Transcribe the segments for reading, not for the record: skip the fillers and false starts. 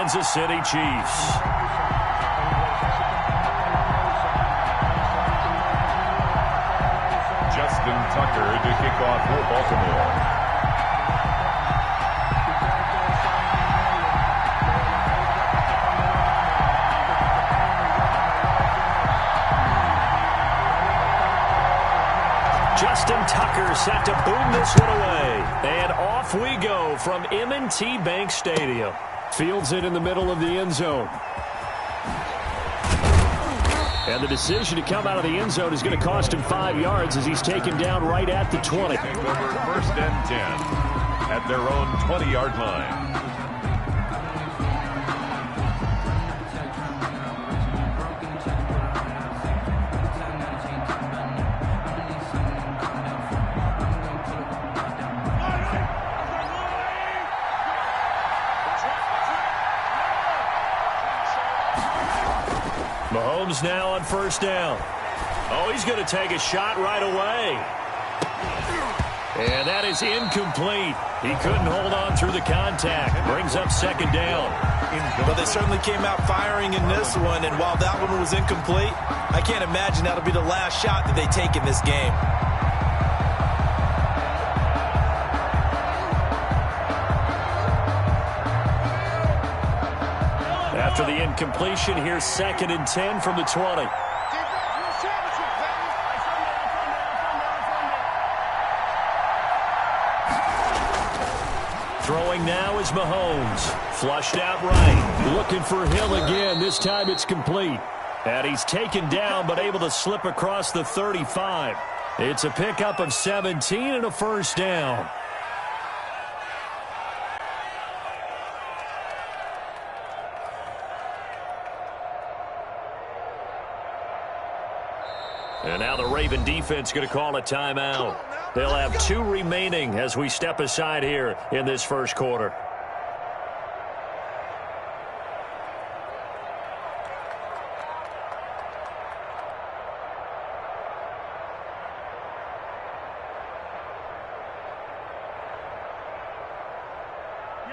Kansas City Chiefs. Justin Tucker to kick off for Baltimore. Justin Tucker set to boom this one away. And off we go from M&T Bank Stadium. Fields it in the middle of the end zone. And the decision to come out of the end zone is going to cost him 5 yards as he's taken down right at the 20. Over 1st and 10 at their own 20-yard line. Mahomes now on 1st down. Oh, he's going to take a shot right away. And that is incomplete. He couldn't hold on through the contact. Brings up 2nd down. But they certainly came out firing in this one, and while that one was incomplete, I can't imagine that'll be the last shot that they take in this game. After the incompletion, here's 2nd and 10 from the 20. Throwing now is Mahomes. Flushed out right. Looking for Hill again. This time it's complete. And he's taken down but able to slip across the 35. It's a pickup of 17 and a 1st down. And now the Raven defense going to call a timeout. They'll have 2 remaining as we step aside here in this 1st quarter.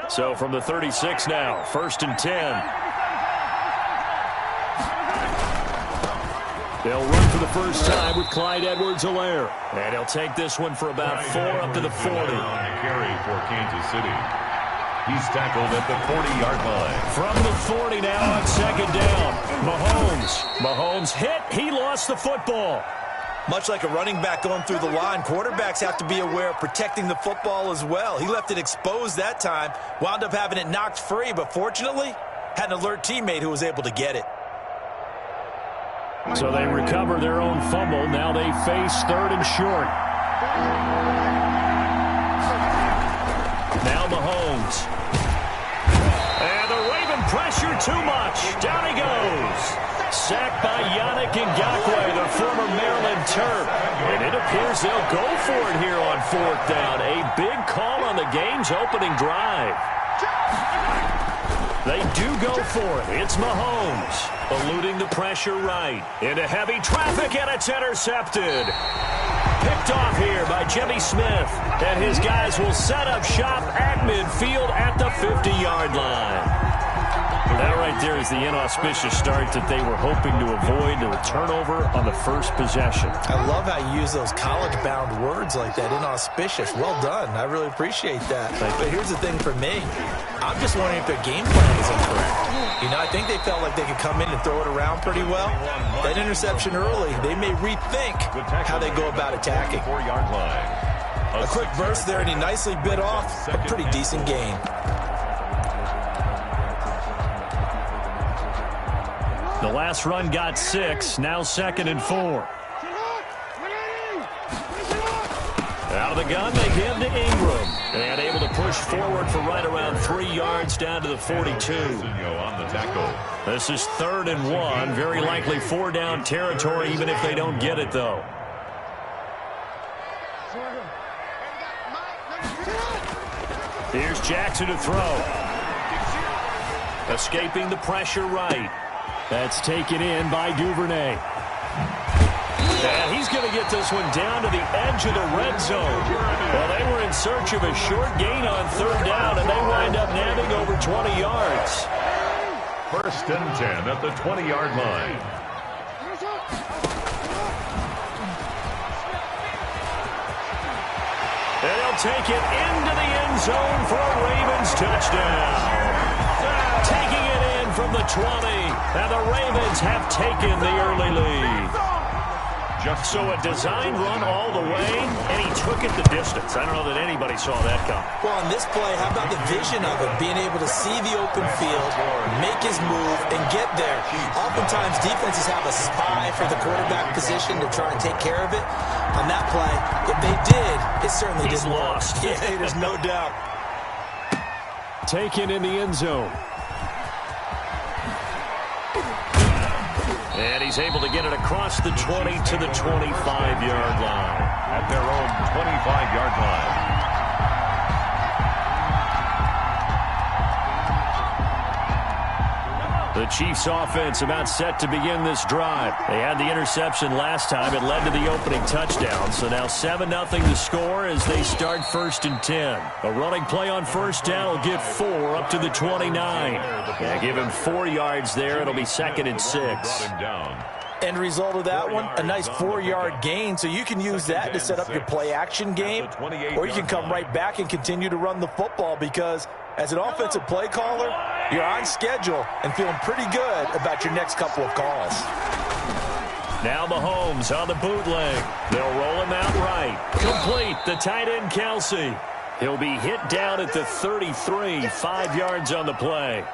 So from the 36 now, 1st and 10. They'll run for the first time with Clyde Edwards-Helaire. And he'll take this one for about 4 up to the 40. Carry for Kansas City. He's tackled at the 40-yard line. From the 40 now on 2nd down. Mahomes hit. He lost the football. Much like a running back going through the line, quarterbacks have to be aware of protecting the football as well. He left it exposed that time, wound up having it knocked free, but fortunately, had an alert teammate who was able to get it. So they recover their own fumble. Now they face 3rd and short. Now Mahomes. And the Raven pressure too much. Down he goes. Sacked by Yannick Ngakoue, the former Maryland Terp. And it appears they'll go for it here on 4th down. A big call on the game's opening drive. They do go for it. It's Mahomes eluding the pressure right. Into heavy traffic, and it's intercepted. Picked off here by Jimmy Smith. And his guys will set up shop at midfield at the 50-yard line. That right there is the inauspicious start that they were hoping to avoid, the turnover on the 1st possession. I love how you use those college-bound words like that, inauspicious. Well done. I really appreciate that. But here's the thing for me. I'm just wondering if their game plan is incorrect. You know, I think they felt like they could come in and throw it around pretty well. That interception early, they may rethink how they go about attacking. 4-yard line. A quick burst there, and he nicely bit off a pretty decent gain. The last run got 6, now 2nd and 4. Out of the gun, they give to Ingram. And able to push forward for right around 3 yards down to the 42. On the tackle. This is 3rd and 1. Very likely 4 down territory, even if they don't get it, though. Here's Jackson to throw. Escaping the pressure right. That's taken in by Duvernay. And he's going to get this one down to the edge of the red zone. Well, they were in search of a short gain on 3rd down, and they wind up nabbing over 20 yards. First and 10 at the 20-yard line. And he'll take it into the end zone for a Ravens touchdown. Taking it in from the 20, and the Ravens have taken the early lead. So a design run all the way, and he took it the distance. I don't know that anybody saw that come. Well, on this play, how about the vision of it? Being able to see the open field, make his move, and get there. Oftentimes, defenses have a spy for the quarterback position to try and take care of it. On that play, if they did, it certainly He's didn't lost. work. Yeah, there's no doubt. Taken in the end zone. And he's able to get it across the 20 to the 25-yard line. At their own 25-yard line. The Chiefs offense about set to begin this drive. They had the interception last time. It led to the opening touchdown. So now 7-0 to score as they start first and 10. A running play on first down will get 4 up to the 29. Yeah, give him 4 yards there. It'll be second and 6. End result of that one, a nice 4-yard gain. So you can use that to set up your play-action game, or you can come right back and continue to run the football because as an offensive play caller, you're on schedule and feeling pretty good about your next couple of calls. Now Mahomes on the bootleg. They'll roll him out right. Complete, the tight end Kelsey. He'll be hit down at the 33, 5 yards on the play.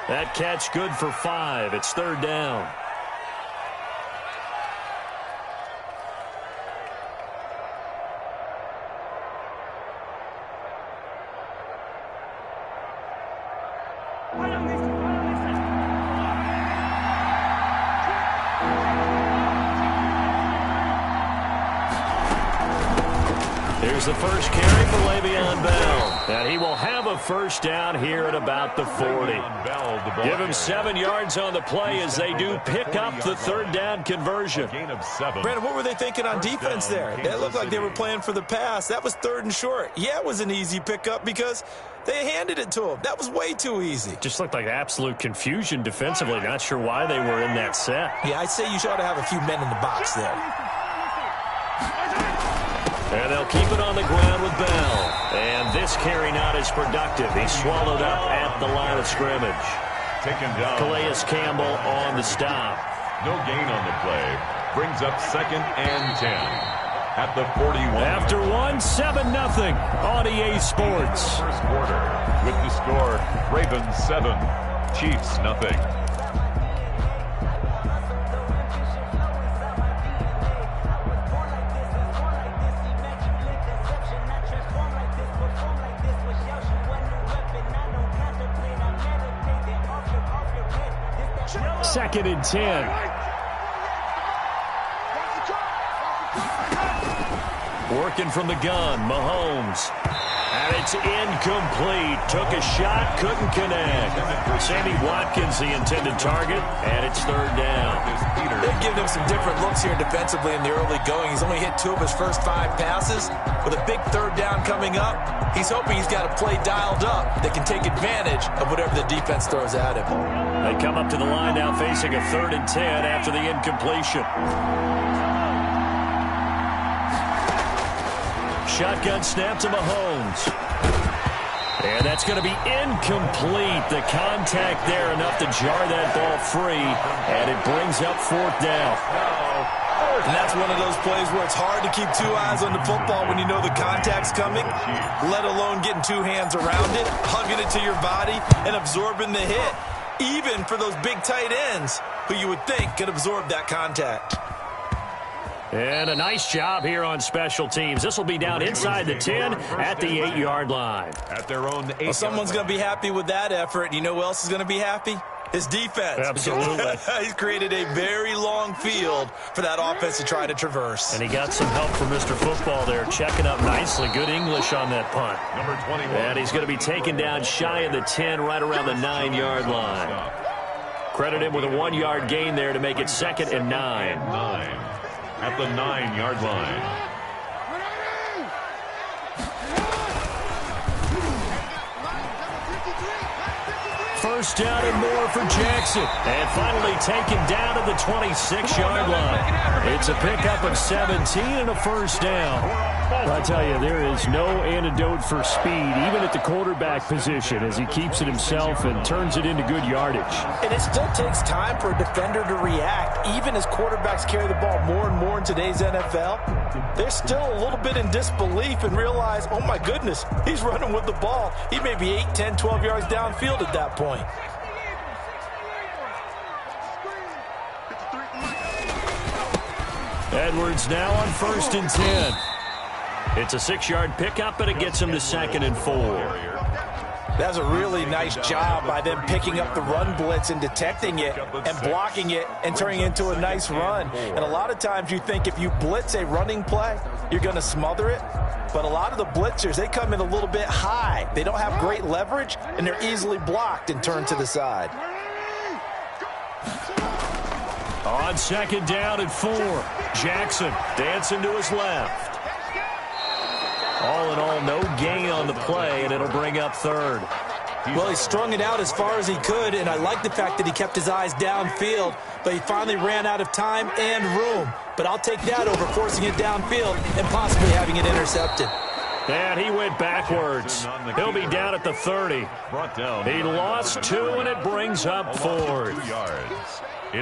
That catch good for 5. It's third down. Here's the first carry for Le'Veon Bell. And he will have a first down here at about the 40. Give him 7 yards on the play as they do pick up the third down conversion. Brandon, what were they thinking on defense there? That looked like they were playing for the pass. That was third and short. Yeah, it was an easy pickup because they handed it to him. That was way too easy. Just looked like absolute confusion defensively. Not sure why they were in that set. Yeah, I'd say you ought to have a few men in the box there. And they'll keep it on the ground with Bell. And this carry not as productive. He's swallowed up at the line of scrimmage. Taken down. Calais Campbell on the stop. No gain on the play. Brings up second and 10. At the 41. After 7-0 on EA Sports. First quarter with the score Ravens 7, Chiefs nothing. Second and 10. Working from the gun, Mahomes. And it's incomplete. Took a shot, couldn't connect. Sammy Watkins, the intended target, and it's third down. They've given him some different looks here defensively in the early going. He's only hit 2 of his first 5 passes. With a big third down coming up, he's hoping he's got a play dialed up that can take advantage of whatever the defense throws at him. They come up to the line now facing a third and 10 after the incompletion. Shotgun snap to Mahomes. And that's going to be incomplete. The contact there enough to jar that ball free. And it brings up fourth down. And that's one of those plays where it's hard to keep 2 eyes on the football when you know the contact's coming, let alone getting 2 hands around it, hugging it to your body, and absorbing the hit. Even for those big tight ends who you would think could absorb that contact. And a nice job here on special teams. This will be down inside the 10 at the 8-yard line. At their own 8. Well, someone's going to be happy with that effort. You know who else is going to be happy? His defense. Absolutely. He's created a very long field for that offense to try to traverse. And he got some help from Mr. Football there, checking up nicely. Good English on that punt. Number 21. And he's going to be taken down shy of the 10, right around the 9-yard line. Credit him with a 1-yard gain there to make it second and 9. At the 9-yard line. first down and more for Jackson. And finally taken down to the 26-yard line. It's a pickup of 17 and a first down. I tell you, there is no antidote for speed, even at the quarterback position, as he keeps it himself and turns it into good yardage. And it still takes time for a defender to react. Even as quarterbacks carry the ball more and more in today's NFL, they're still a little bit in disbelief and realize, oh my goodness, he's running with the ball. He may be 8, 10, 12 yards downfield at that point. Edwards now on 1st and 10. It's a 6-yard pickup, and it gets him to 2nd and 4. That's a really nice job by them picking up the run blitz and detecting it and blocking it and turning it into a nice run. And a lot of times you think if you blitz a running play, you're going to smother it. But a lot of the blitzers, they come in a little bit high. They don't have great leverage, and they're easily blocked and turned to the side. On 2nd down and 4, Jackson dancing to his left. All in all, no gain on the play, and it'll bring up 3rd. Well, he strung it out as far as he could, and I like the fact that he kept his eyes downfield, but he finally ran out of time and room. But I'll take that over forcing it downfield and possibly having it intercepted. And he went backwards. He'll be down at the 30. He lost 2, and it brings up 4th.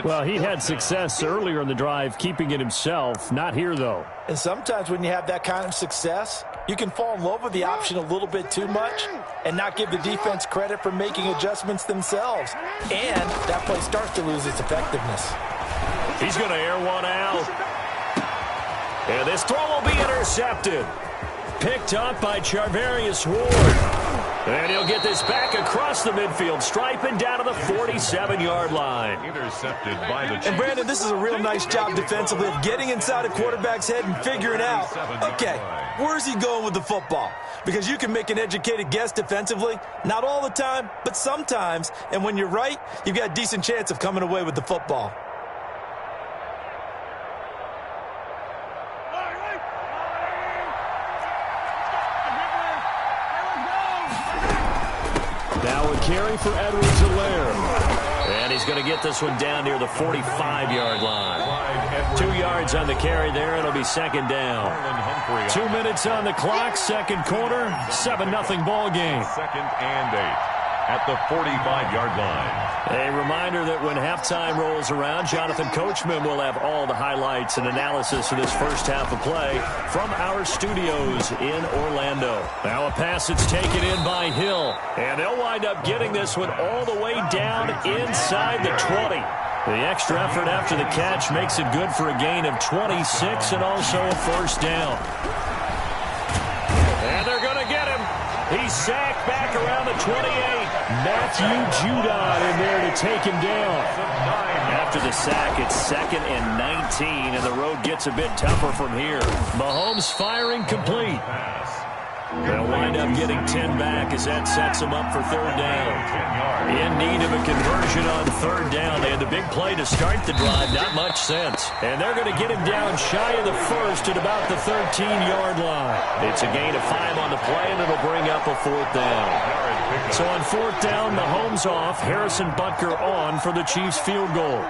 Well, he had success earlier in the drive keeping it himself. Not here, though. And sometimes when you have that kind of success, you can fall in love with the option a little bit too much and not give the defense credit for making adjustments themselves. And that play starts to lose its effectiveness. He's going to air one out. And this throw will be intercepted. Picked up by Charvarius Ward. And he'll get this back across the midfield stripe and down to the 47-yard line. Intercepted by the Chiefs. And Brandon, this is a real nice job defensively of getting inside a quarterback's head and figuring out, okay, where's he going with the football? Because you can make an educated guess defensively, not all the time, but sometimes. And when you're right, you've got a decent chance of coming away with the football. Now a carry for Edwards-Helaire. And he's going to get this one down near the 45-yard line. 2 yards on the carry there. It'll be 2nd down. 2 minutes on the clock, 2nd quarter, 7-0 ball game. 2nd and 8 at the 45-yard line. A reminder that when halftime rolls around, Jonathan Coachman will have all the highlights and analysis of this first half of play from our studios in Orlando. Now a pass that's taken in by Hill, and they'll wind up getting this one all the way down inside the 20. The extra effort after the catch makes it good for a gain of 26 and also a first down. And they're going to get him. He's sacked back around the 28. Matthew Judon in there to take him down. After the sack, it's 2nd and 19, and the road gets a bit tougher from here. Mahomes firing complete. They'll wind up getting 10 back as that sets them up for 3rd down. In need of a conversion on 3rd down. They had the big play to start the drive, not much sense. And they're going to get him down shy of the 1st at about the 13-yard line. It's a gain of 5 on the play, and it'll bring up a 4th down. So on 4th down, Mahomes off, Harrison Butker on for the Chiefs field goal.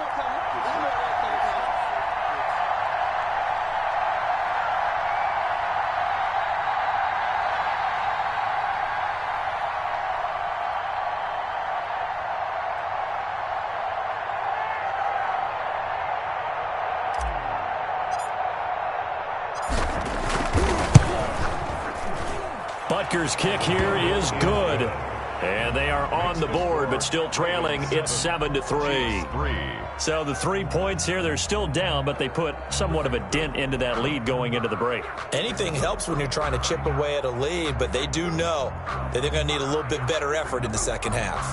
Butker's kick here is good. And they are on the board, but still trailing. It's 7-3. So the 3 points here, they're still down, but they put somewhat of a dent into that lead going into the break. Anything helps when you're trying to chip away at a lead, but they do know that they're going to need a little bit better effort in the second half.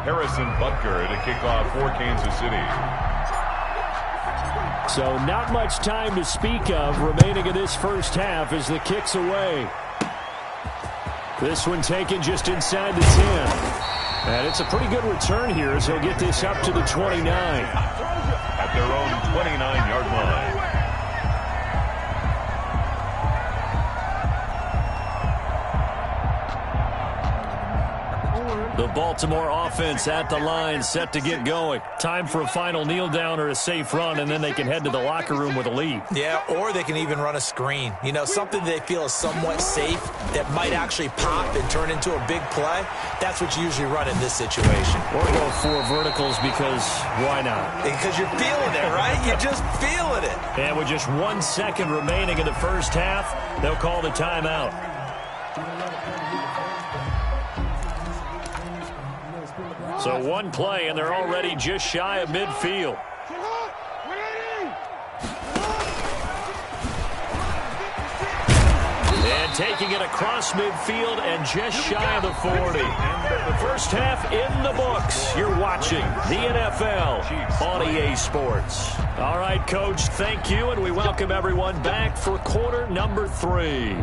Harrison Butker to kick off for Kansas City. So not much time to speak of remaining in this first half as the kick's away. This one taken just inside the 10. And it's a pretty good return here as he'll get this up to the 29. At their own 29-yard line. The Baltimore offense at the line, set to get going. Time for a final kneel down or a safe run, and then they can head to the locker room with a lead. Yeah, or they can even run a screen. You know, something they feel is somewhat safe that might actually pop and turn into a big play. That's what you usually run in this situation. Or go 4 verticals because why not? Because you're feeling it, right? You're just feeling it. And with just 1 second remaining in the first half, they'll call the timeout. So 1 play, and they're already just shy of midfield. And taking it across midfield and just shy of the 40. First half in the books. You're watching the NFL on EA Sports. All right, Coach, thank you, and we welcome everyone back for quarter number 3.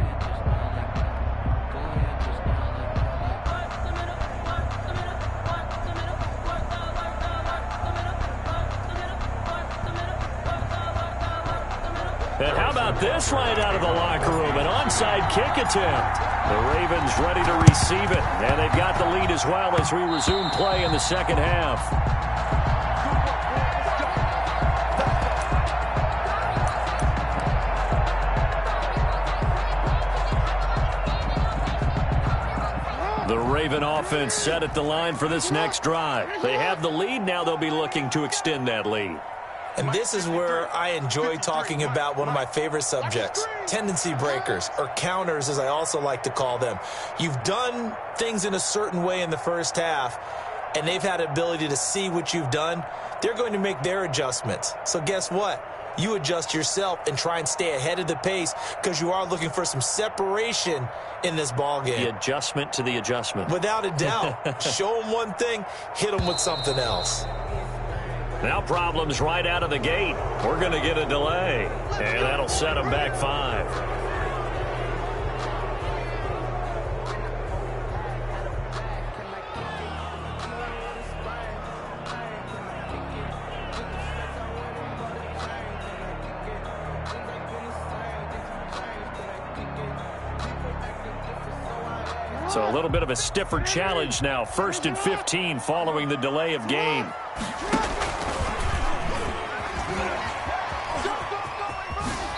And how about this right out of the locker room? An onside kick attempt. The Ravens ready to receive it. And they've got the lead as well as we resume play in the second half. The Raven offense set at the line for this next drive. They have the lead. Now they'll be looking to extend that lead. And this is where I enjoy talking about one of my favorite subjects, tendency breakers, or counters as I also like to call them. You've done things in a certain way in the first half, and they've had the ability to see what you've done. They're going to make their adjustments. So guess what? You adjust yourself and try and stay ahead of the pace because you are looking for some separation in this ball game. The adjustment to the adjustment. Without a doubt. Show them one thing, hit them with something else. Now problems right out of the gate. We're going to get a delay, and that'll set them back 5. So a little bit of a stiffer challenge now. 1st and 15 following the delay of game.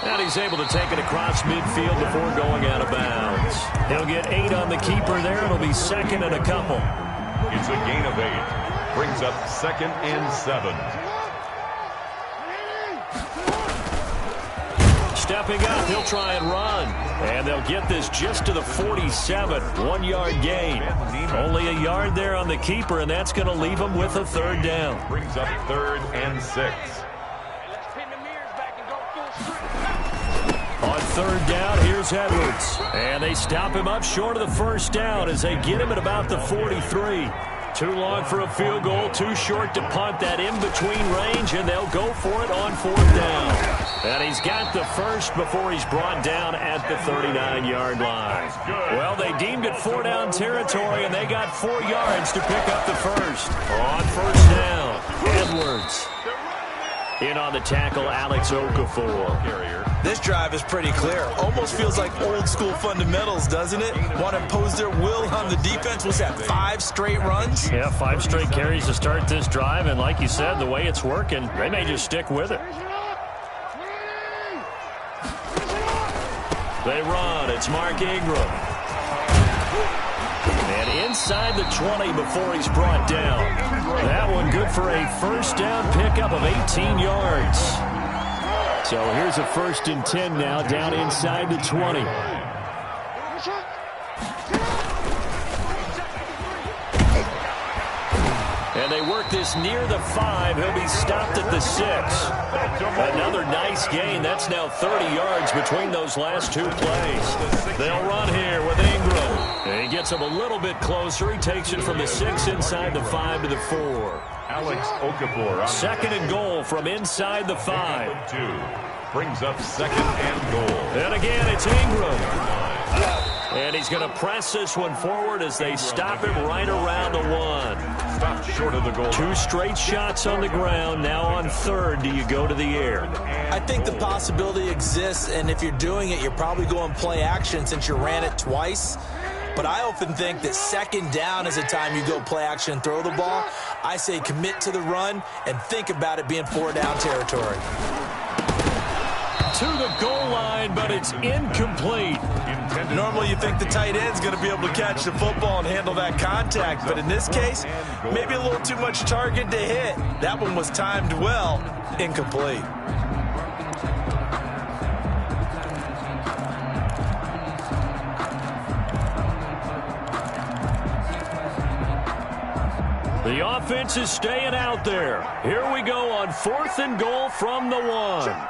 And he's able to take it across midfield before going out of bounds. He'll get 8 on the keeper there. It'll be 2nd and a couple. It's a gain of 8. Brings up 2nd and 7. Stepping up, he'll try and run. And they'll get this just to the 47. 1-yard gain. Only a yard there on the keeper, and that's going to leave him with a 3rd down. Brings up 3rd and 6. On 3rd down, here's Edwards. And they stop him up short of the 1st down as they get him at about the 43. Too long for a field goal, too short to punt. That in-between range, and they'll go for it on 4th down. And he's got the first before he's brought down at the 39-yard line. Well, they deemed it 4-down territory, and they got 4 yards to pick up the first. On 1st down, Edwards. In on the tackle, Alex Okafor. This drive is pretty clear. Almost feels like old school fundamentals, doesn't it? Want to impose their will on the defense. Was that 5 straight runs? Yeah, 5 straight carries to start this drive. And like you said, the way it's working, they may just stick with it. They run. It's Mark Ingram. And inside the 20 before he's brought down. That one good for a 1st down pickup of 18 yards. So here's a 1st and 10 now down inside the 20. And they work this near the 5. He'll be stopped at the 6. Another nice gain. That's now 30 yards between those last 2 plays. They'll run here with Ingram. And he gets him a little bit closer. He takes it from the 6 inside the 5 to the 4. Alex Okafor. 2nd and goal from inside the 5. 2. Brings up 2nd and goal. And again, it's Ingram. And he's going to press this one forward as they stop him right around the 1. Stopped short of the goal. 2 straight shots on the ground. Now on 3rd, do you go to the air? I think the possibility exists, and if you're doing it, you're probably going play action since you ran it twice. but I often think that second down is a time you go play action and throw the ball. I say commit to the run and think about it being 4-down territory. To the goal line, but it's incomplete. Normally you think the tight end's going to be able to catch the football and handle that contact, but in this case, maybe a little too much target to hit. That one was timed well, incomplete. The offense is staying out there. Here we go on 4th and goal from the 1.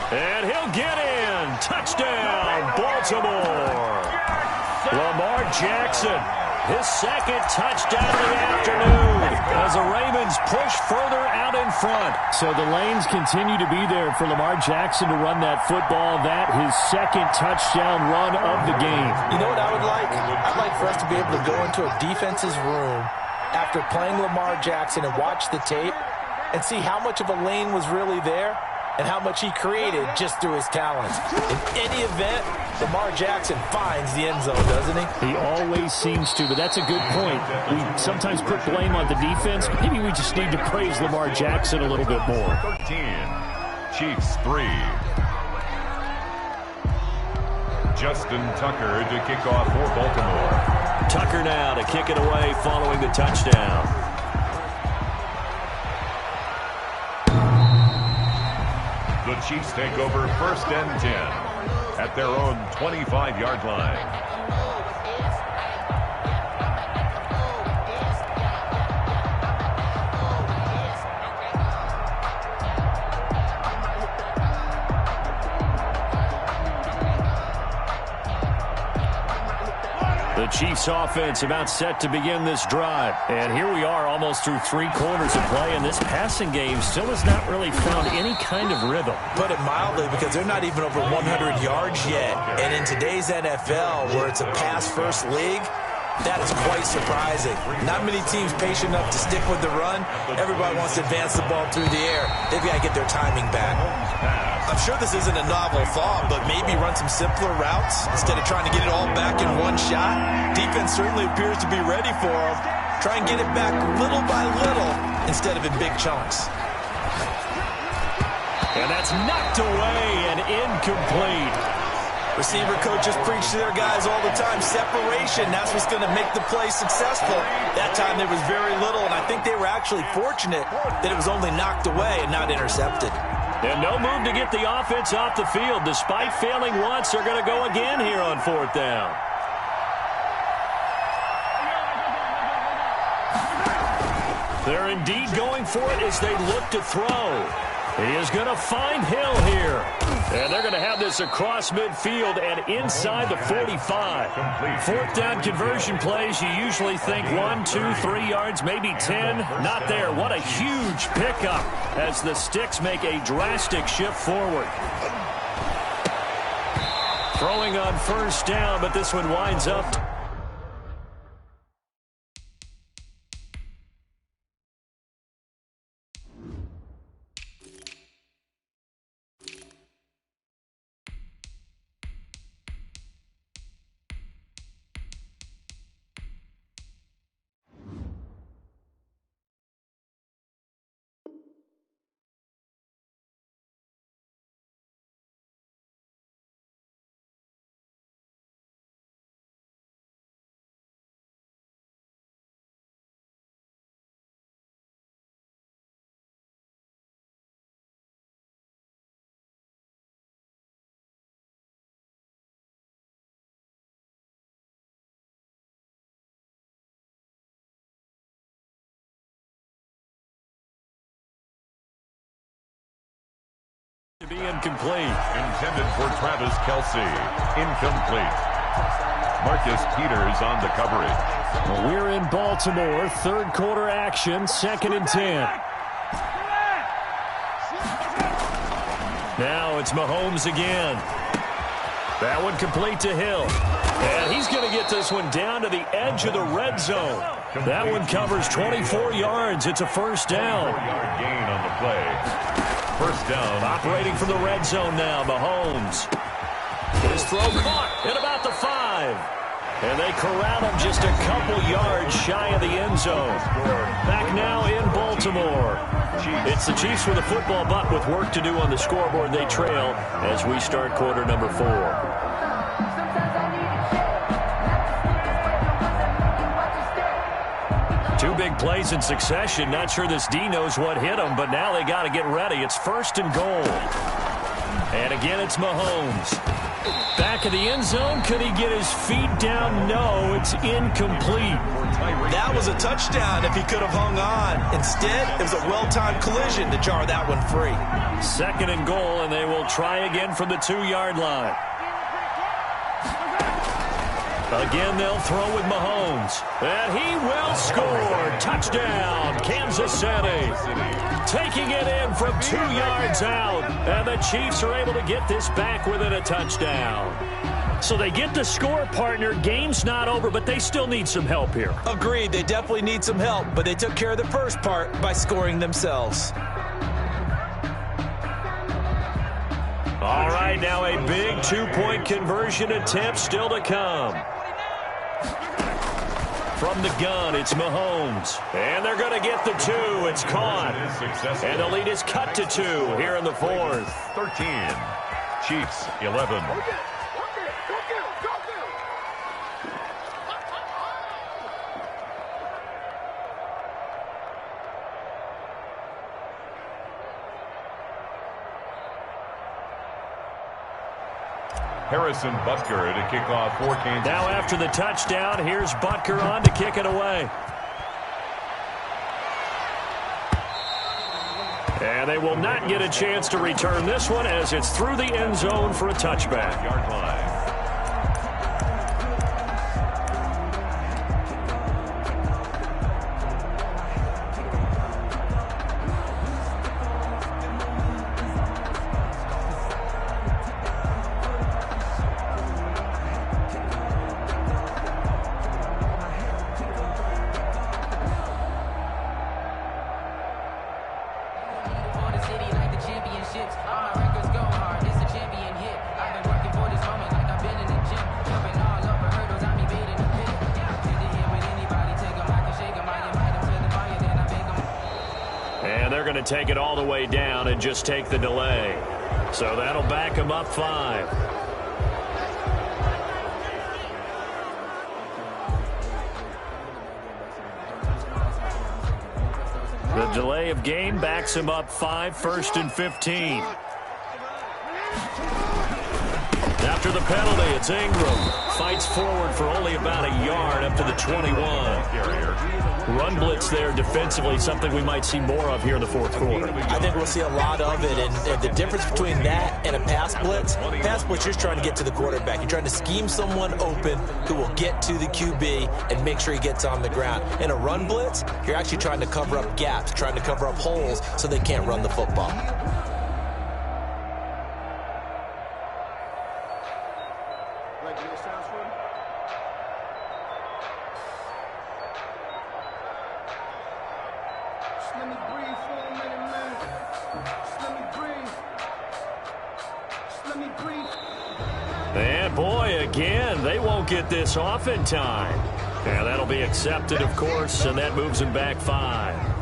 And he'll get in. Touchdown, Baltimore. Lamar Jackson, his second touchdown of the afternoon as the Ravens push further out in front. So the lanes continue to be there for Lamar Jackson to run that football. That his second touchdown run of the game. You know what I would like? I'd like for us to be able to go into a defense's room after playing Lamar Jackson and watch the tape and see how much of a lane was really there and how much he created just through his talents. In any event, Lamar Jackson finds the end zone, doesn't he? He always seems to, but that's a good point. We sometimes put blame on the defense. Maybe we just need to praise Lamar Jackson a little bit more. 13, Chiefs 3. Justin Tucker to kick off for Baltimore. Tucker now to kick it away following the touchdown. The Chiefs take over 1st and 10 at their own 25-yard line. The Chiefs offense about set to begin this drive. And here we are almost through 3 quarters of play, and this passing game still has not really found any kind of rhythm. Put it mildly, because they're not even over 100 yards yet. And in today's NFL, where it's a pass-first league, that is quite surprising. Not many teams patient enough to stick with the run. Everybody wants to advance the ball through the air. They've got to get their timing back. I'm sure this isn't a novel thought, but maybe run some simpler routes instead of trying to get it all back in one shot. Defense certainly appears to be ready for them. Try and get it back little by little instead of in big chunks. And that's knocked away and incomplete. Receiver coaches preach to their guys all the time. Separation, that's what's going to make the play successful. That time there was very little, and I think they were actually fortunate that it was only knocked away and not intercepted. And no move to get the offense off the field. Despite failing once, they're going to go again here on 4th down. They're indeed going for it as they look to throw. He is going to find Hill here. And they're going to have this across midfield and inside the 45. 4th down conversion plays, you usually think 1, 2, 3 yards, maybe 10. Not there. What a huge pickup as the Sticks make a drastic shift forward. Throwing on 1st down, but this one winds up. To be incomplete. Intended for Travis Kelce. Incomplete. Marcus Peters on the coverage. Well, we're in Baltimore. 3rd quarter action. 2nd and 10. Now it's Mahomes again. That one complete to Hill. And he's going to get this one down to the edge of the red zone. That one covers 24 yards. It's a 1st down. 4-yard gain on the play. 1st down. Operating from the red zone now, Mahomes. his throw caught at about the 5. And they corral him just a couple yards shy of the end zone. Back now in Baltimore. It's the Chiefs with a football, but with work to do on the scoreboard, they trail as we start quarter number 4. Two big plays in succession. Not sure this D knows what hit him, but now they got to get ready. It's 1st and goal. And again, it's Mahomes. Back of the end zone. Could he get his feet down? No, it's incomplete. That was a touchdown if he could have hung on. Instead, it was a well-timed collision to jar that one free. 2nd and goal, and they will try again from the 2-yard line. Again, they'll throw with Mahomes. And he will score. Touchdown, Kansas City. Taking it in from 2 yards out. And the Chiefs are able to get this back within a touchdown. So they get the score, partner. Game's not over, but they still need some help here. Agreed. They definitely need some help, but they took care of the first part by scoring themselves. All right, now a big 2-point conversion attempt still to come. From the gun, it's Mahomes. And they're going to get the 2. It's caught. And the lead is cut to 2 here in the 4th. 13. Chiefs, 11. Harrison Butker to kick off for Kansas. Now after the touchdown, here's Butker on to kick it away. And they will not get a chance to return this one as it's through the end zone for a touchback. Yard line. Take it all the way down and just take the delay. So that'll back him up 5. The delay of game backs him up 5, 1st and 15. After the penalty, it's Ingram. Fights forward for only about a yard up to the 21. Run blitz there defensively, something we might see more of here in the 4th quarter. I think we'll see a lot of it, and the difference between that and a pass blitz, you're just trying to get to the quarterback. You're trying to scheme someone open who will get to the QB and make sure he gets on the ground. In a run blitz, you're actually trying to cover up gaps, trying to cover up holes so they can't run the football. And boy, again, they won't get this off in time. Yeah, that'll be accepted, of course, and that moves him back 5.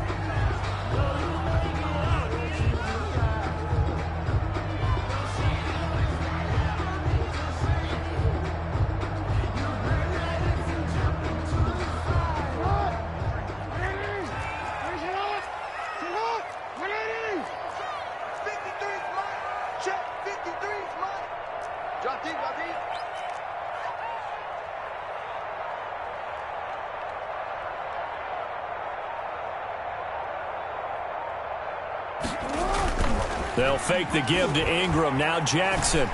They'll fake the give to Ingram. Now Jackson.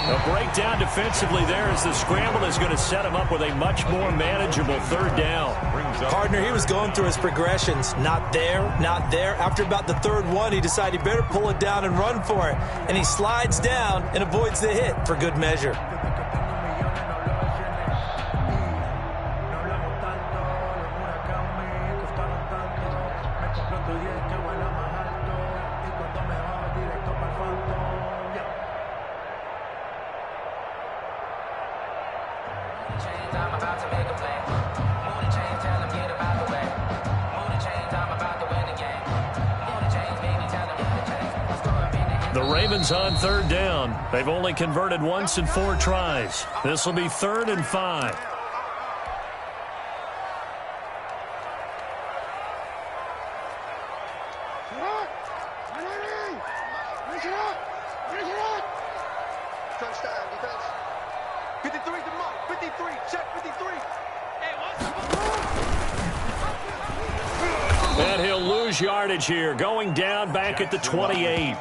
A breakdown defensively there as the scramble is going to set him up with a much more manageable 3rd down. Partner, he was going through his progressions. Not there, not there. After about the 3rd one, he decided he better pull it down and run for it. And he slides down and avoids the hit for good measure. The Ravens on third down. They've only converted once in 4 tries. This will be 3rd and 5. Touchdown, defense. 53 to mark. 53. Check 53. And he'll lose yardage here, going down back at the 28.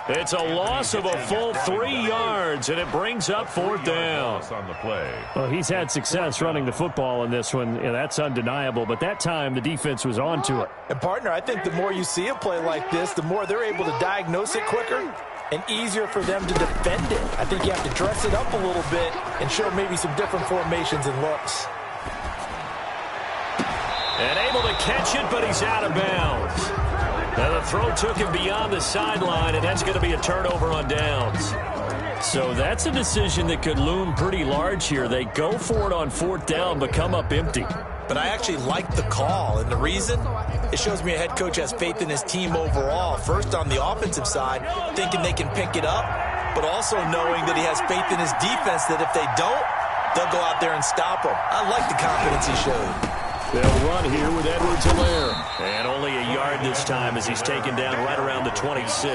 It's a loss of a full 3 yards, and it brings up 4th down. On the play. Well, he's had success running the football in this one, and that's undeniable. But that time, the defense was on to it. And, partner, I think the more you see a play like this, the more they're able to diagnose it quicker and easier for them to defend it. I think you have to dress it up a little bit and show maybe some different formations and looks. And able to catch it, but he's out of bounds. Now the throw took him beyond the sideline, and that's going to be a turnover on downs. So that's a decision that could loom pretty large here. They go for it on 4th down, but come up empty. But I actually like the call, and the reason? It shows me a head coach has faith in his team overall. First on the offensive side, thinking they can pick it up, but also knowing that he has faith in his defense that if they don't, they'll go out there and stop them. I like the confidence he showed. They'll run here with Edwards-Helaire. And only a yard this time as he's taken down right around the 26.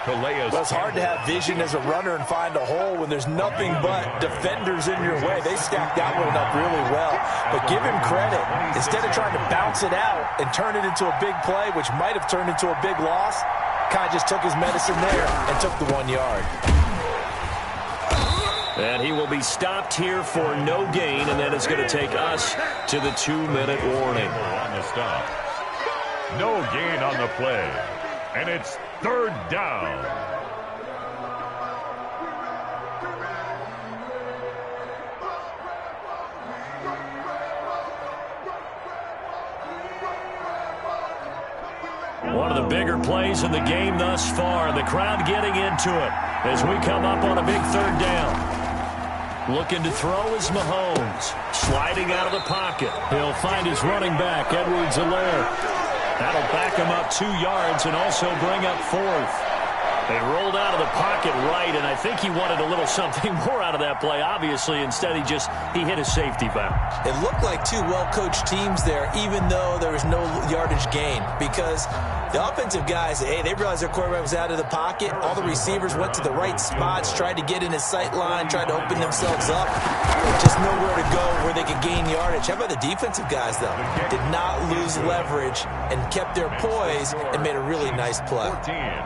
Well, it's hard to have vision as a runner and find a hole when there's nothing but defenders in your way. They stacked that one up really well. But give him credit. Instead of trying to bounce it out and turn it into a big play, which might have turned into a big loss, kind of just took his medicine there and took the 1 yard. And he will be stopped here for no gain, and then it's going to take us to the 2-minute warning. On the stop. No gain on the play. And it's 3rd down. One of the bigger plays in the game thus far. The crowd getting into it as we come up on a big 3rd down. Looking to throw is Mahomes. Sliding out of the pocket. He'll find his running back, Edwards-Helaire. That'll back him up 2 yards and also bring up 4th. They rolled out of the pocket right, and I think he wanted a little something more out of that play, obviously. Instead, he hit his safety valve. It looked like 2 well-coached teams there, even though there was no yardage gain, because the offensive guys, hey, they realized their quarterback was out of the pocket. All the receivers went to the right spots, tried to get in his sight line, tried to open themselves up. Just nowhere to go where they could gain yardage. How about the defensive guys, though? Did not lose leverage and kept their poise and made a really nice play. 14.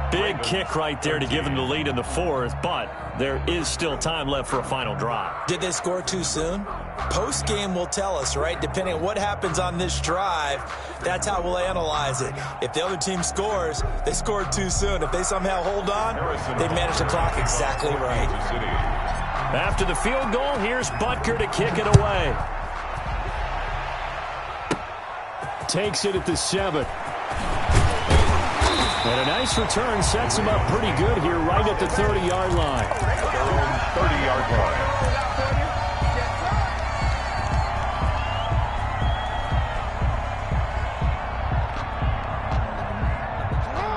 Big kick right there to give them the lead in the 4th, but there is still time left for a final drive. Did they score too soon? Post-game will tell us, right? Depending on what happens on this drive, that's how we'll analyze it. If the other team scores, they scored too soon. If they somehow hold on, they managed the clock exactly right. After the field goal, here's Butker to kick it away. Takes it at the 7. And a nice return sets him up pretty good here right at the 30-yard line. Their own 30-yard line.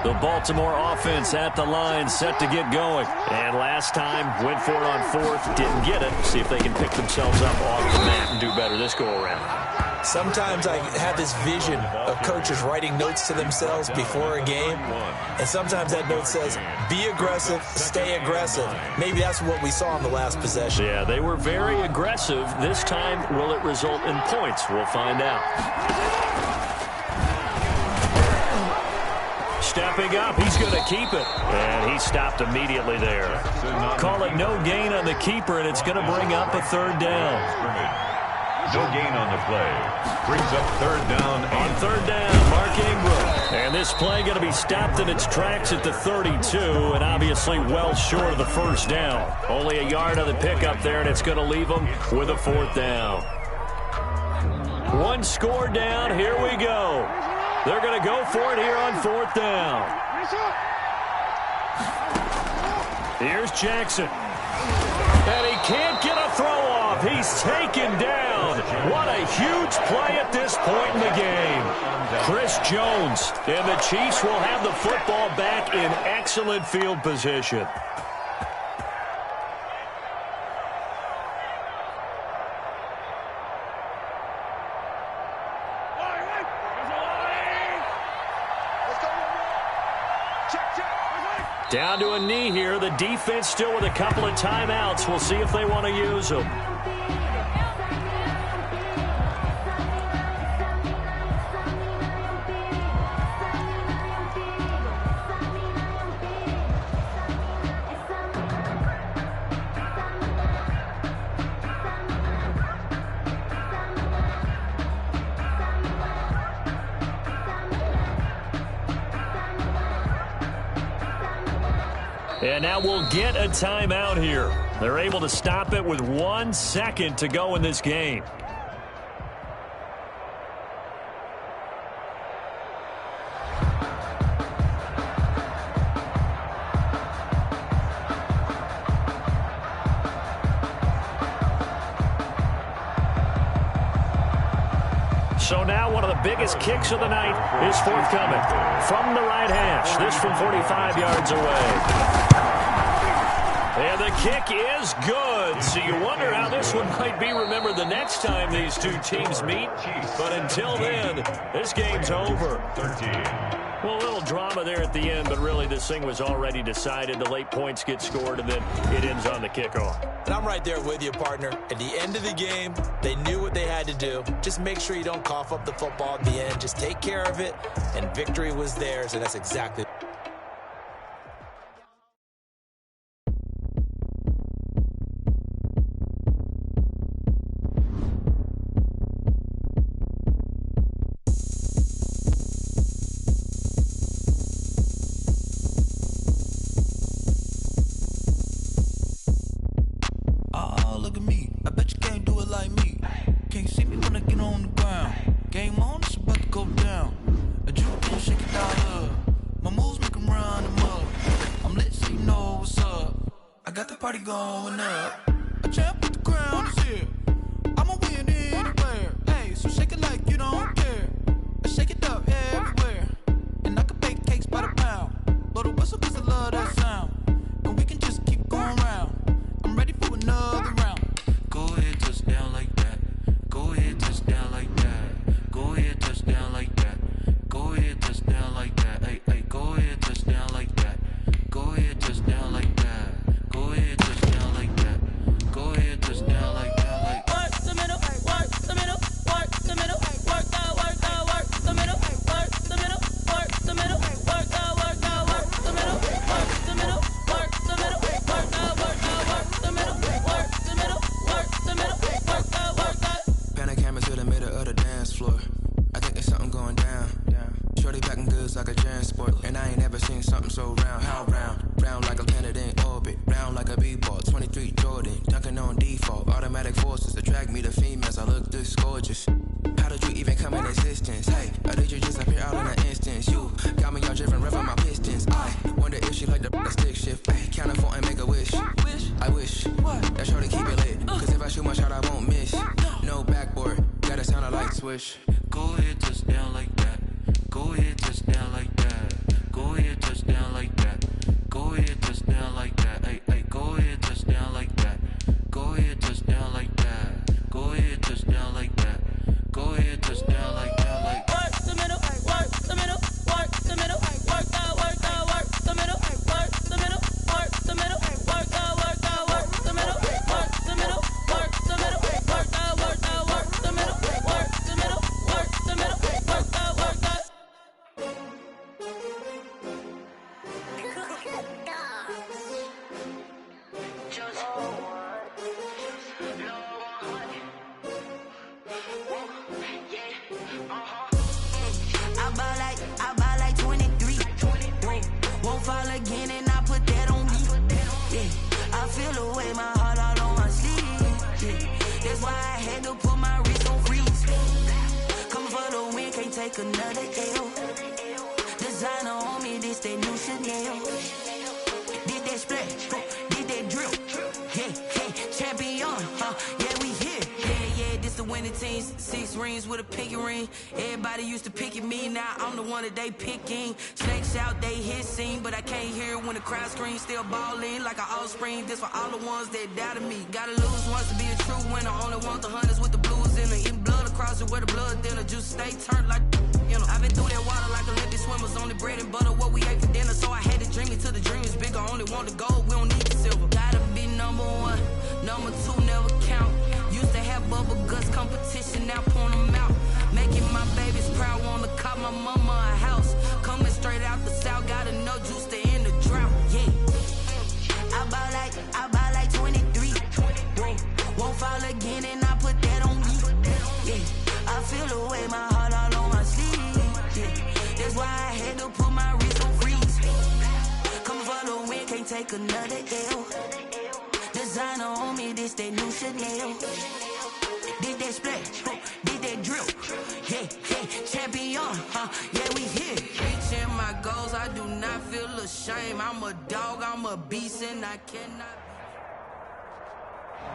The Baltimore offense at the line, set to get going. And last time, went for it on 4th, didn't get it. See if they can pick themselves up off the mat and do better this go-around. Sometimes I have this vision of coaches writing notes to themselves before a game, and sometimes that note says, be aggressive, stay aggressive. Maybe that's what we saw in the last possession. Yeah, they were very aggressive. This time, will it result in points? We'll find out. Stepping up, he's going to keep it. And he stopped immediately there. Call it no gain on the keeper, and it's going to bring up a 3rd down. No gain on the play. Brings up 3rd down. On 3rd down, Mark Ingram. And this play going to be stopped in its tracks at the 32, and obviously well short of the 1st down. Only a yard on the pickup there, and it's going to leave them with a 4th down. 1 score down. Here we go. They're going to go for it here on 4th down. Here's Jackson. And he can't get a throw off. He's taken down. What a huge play at this point in the game. Chris Jones, and the Chiefs will have the football back in excellent field position. Down to a knee here. The defense still with a couple of timeouts. We'll see if they want to use them. And now we'll get a timeout here. They're able to stop it with 1 second to go in this game. So now one of the biggest kicks of the night is forthcoming from the right hash. This from 45 yards away. And the kick is good. So you wonder how this one might be remembered the next time these two teams meet. But until then, this game's over. 13. Well, a little drama there at the end, but really this thing was already decided. The late points get scored, and then it ends on the kickoff. And I'm right there with you, partner. At the end of the game, they knew what they had to do. Just make sure you don't cough up the football at the end. Just take care of it, and victory was theirs, and that's exactly going up. A champ with the crown is here. I'ma win anywhere. Hey, so shake it like you don't care. And shake it up everywhere. And I can bake cakes by the pound. Blow the whistle cause I love that sound. And we can just keep going round. I'm ready for another round. Go ahead, touch down like that. Go ahead, touch down like that. Go ahead, touch down like that. Go ahead, touch down like that. Hey, hey, go ahead, touch down like that. Go ahead, touch down like that. Go ahead, touch down like that. Go ahead, touch down like that. Like work the middle, work the middle, work the middle, work the middle, work the middle, work the middle, work the middle, work the middle, work the middle, work the middle, work the middle, work the middle, work the. Pan a camera to the middle of the dance floor. I think there's something going down. Shorty packing goods like a transport, and I ain't never seen something so round. How round? Round like a planet in orbit, round like a b-ball. 23 Jordan, dunking on default. Automatic forces attract me to females. I look this gorgeous. How did you even come in existence? Hey, or did you just appear out in an instance? You got me all driven, revving my pistons. I wonder if she like the stick shift. Hey, count a 4 and make a wish. I wish that shorty keep it lit. Cause if I shoot my shot, I won't miss. No backboard, gotta sound a light switch. Go ahead, touch down like that. Go ahead, touch down like that. Go ahead, touch down like that. Go ahead, touch down like that. Hey, hey, go ahead, touch down like that. Go ahead, touch down like that. Go ahead, touch down like that. Go ahead, touch down like that. Like work the middle, work the middle, work the middle, work the middle, work the middle, work the middle, work the middle, work the middle, work the middle, work the middle, work the middle, work the middle, work the middle, work the. I buy like 23. Won't fall again and I put that on me. Yeah, I feel the way, my heart all on my sleeve. Yeah, that's why I had to put my wrist on freeze. Coming for the win, can't take another L. Designer on me, this that new Chanel. Did that splash, did that drill. Yeah, champion, yeah, we against the winning teams. 6 rings with a pinky ring. Everybody used to pick at me, now I'm the one that they picking. Snakes out, they hit scene, but I can't hear when the crowd screams. Still balling like an offspring. This for all the ones that doubted me. Gotta lose once to be a true winner. Only want the hunters with the blues in it. Eating blood across it where the blood thinner. Juice stay turned like, you know. I've been through that water like Olympic swimmers. Only bread and butter, what we ate for dinner. So I had to dream it till the dream is bigger. Only want the gold, we don't need the silver. Gotta be number 1, number 2 never count. Used to have bubble guts competition, now point them out. Making my babies proud, wanna cop my mama a house. Coming straight out the south, gotta know juice to end the drought. Yeah, I buy like 23. Won't fall again, and I put that on me. Yeah, I feel the way, my heart all on my sleeve. Yeah, that's why I had to put my wrist on freeze. Coming for the win, can't take another L. Designer on me, this that new Chanel. Did that splash, did that drill. Yeah, champion, yeah, we here. Reaching my goals, I do not feel ashamed. I'm a dog, I'm a beast, and I cannot.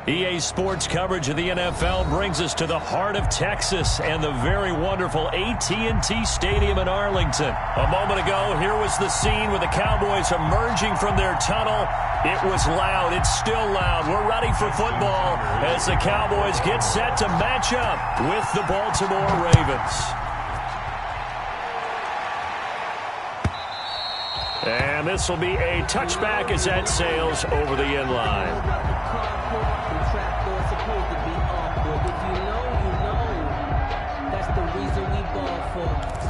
EA Sports coverage of the NFL brings us to the heart of Texas and the very wonderful AT&T Stadium in Arlington. A moment ago, here was the scene with the Cowboys emerging from their tunnel. It was loud. It's still loud. We're ready for football as the Cowboys get set to match up with the Baltimore Ravens. And this will be a touchback as that sails over the end line.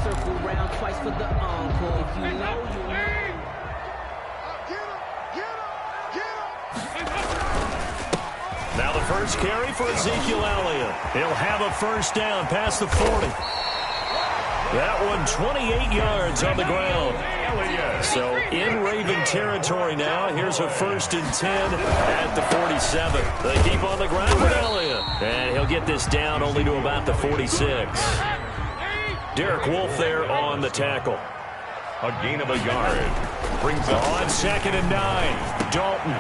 Circle round twice for the encore. If you know, you know. Now the first carry for Ezekiel Elliott. He'll have a first down past the 40. That one 28 yards on the ground. So in Raven territory now. Here's a 1st and 10 at the 47. They keep on the ground with Elliott. And he'll get this down only to about the 46. Derek Wolfe there on the tackle. A gain of a yard. Brings up on 2nd and 9. Dalton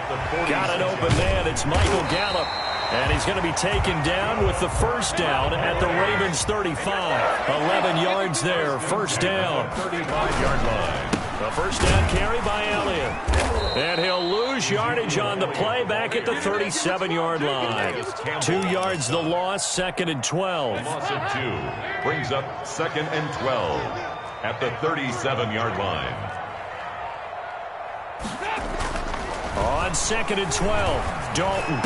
got an open man. It's Michael Gallup. And he's going to be taken down with the first down at the Ravens 35. 11 yards there. First down. 35-yard line. A first down carry by Elliott. And he'll lose yardage on the play back at the 37-yard line. 2 yards the loss, 2nd and 12. Loss of 2. Brings up 2nd and 12 at the 37-yard line. On 2nd and 12, Dalton.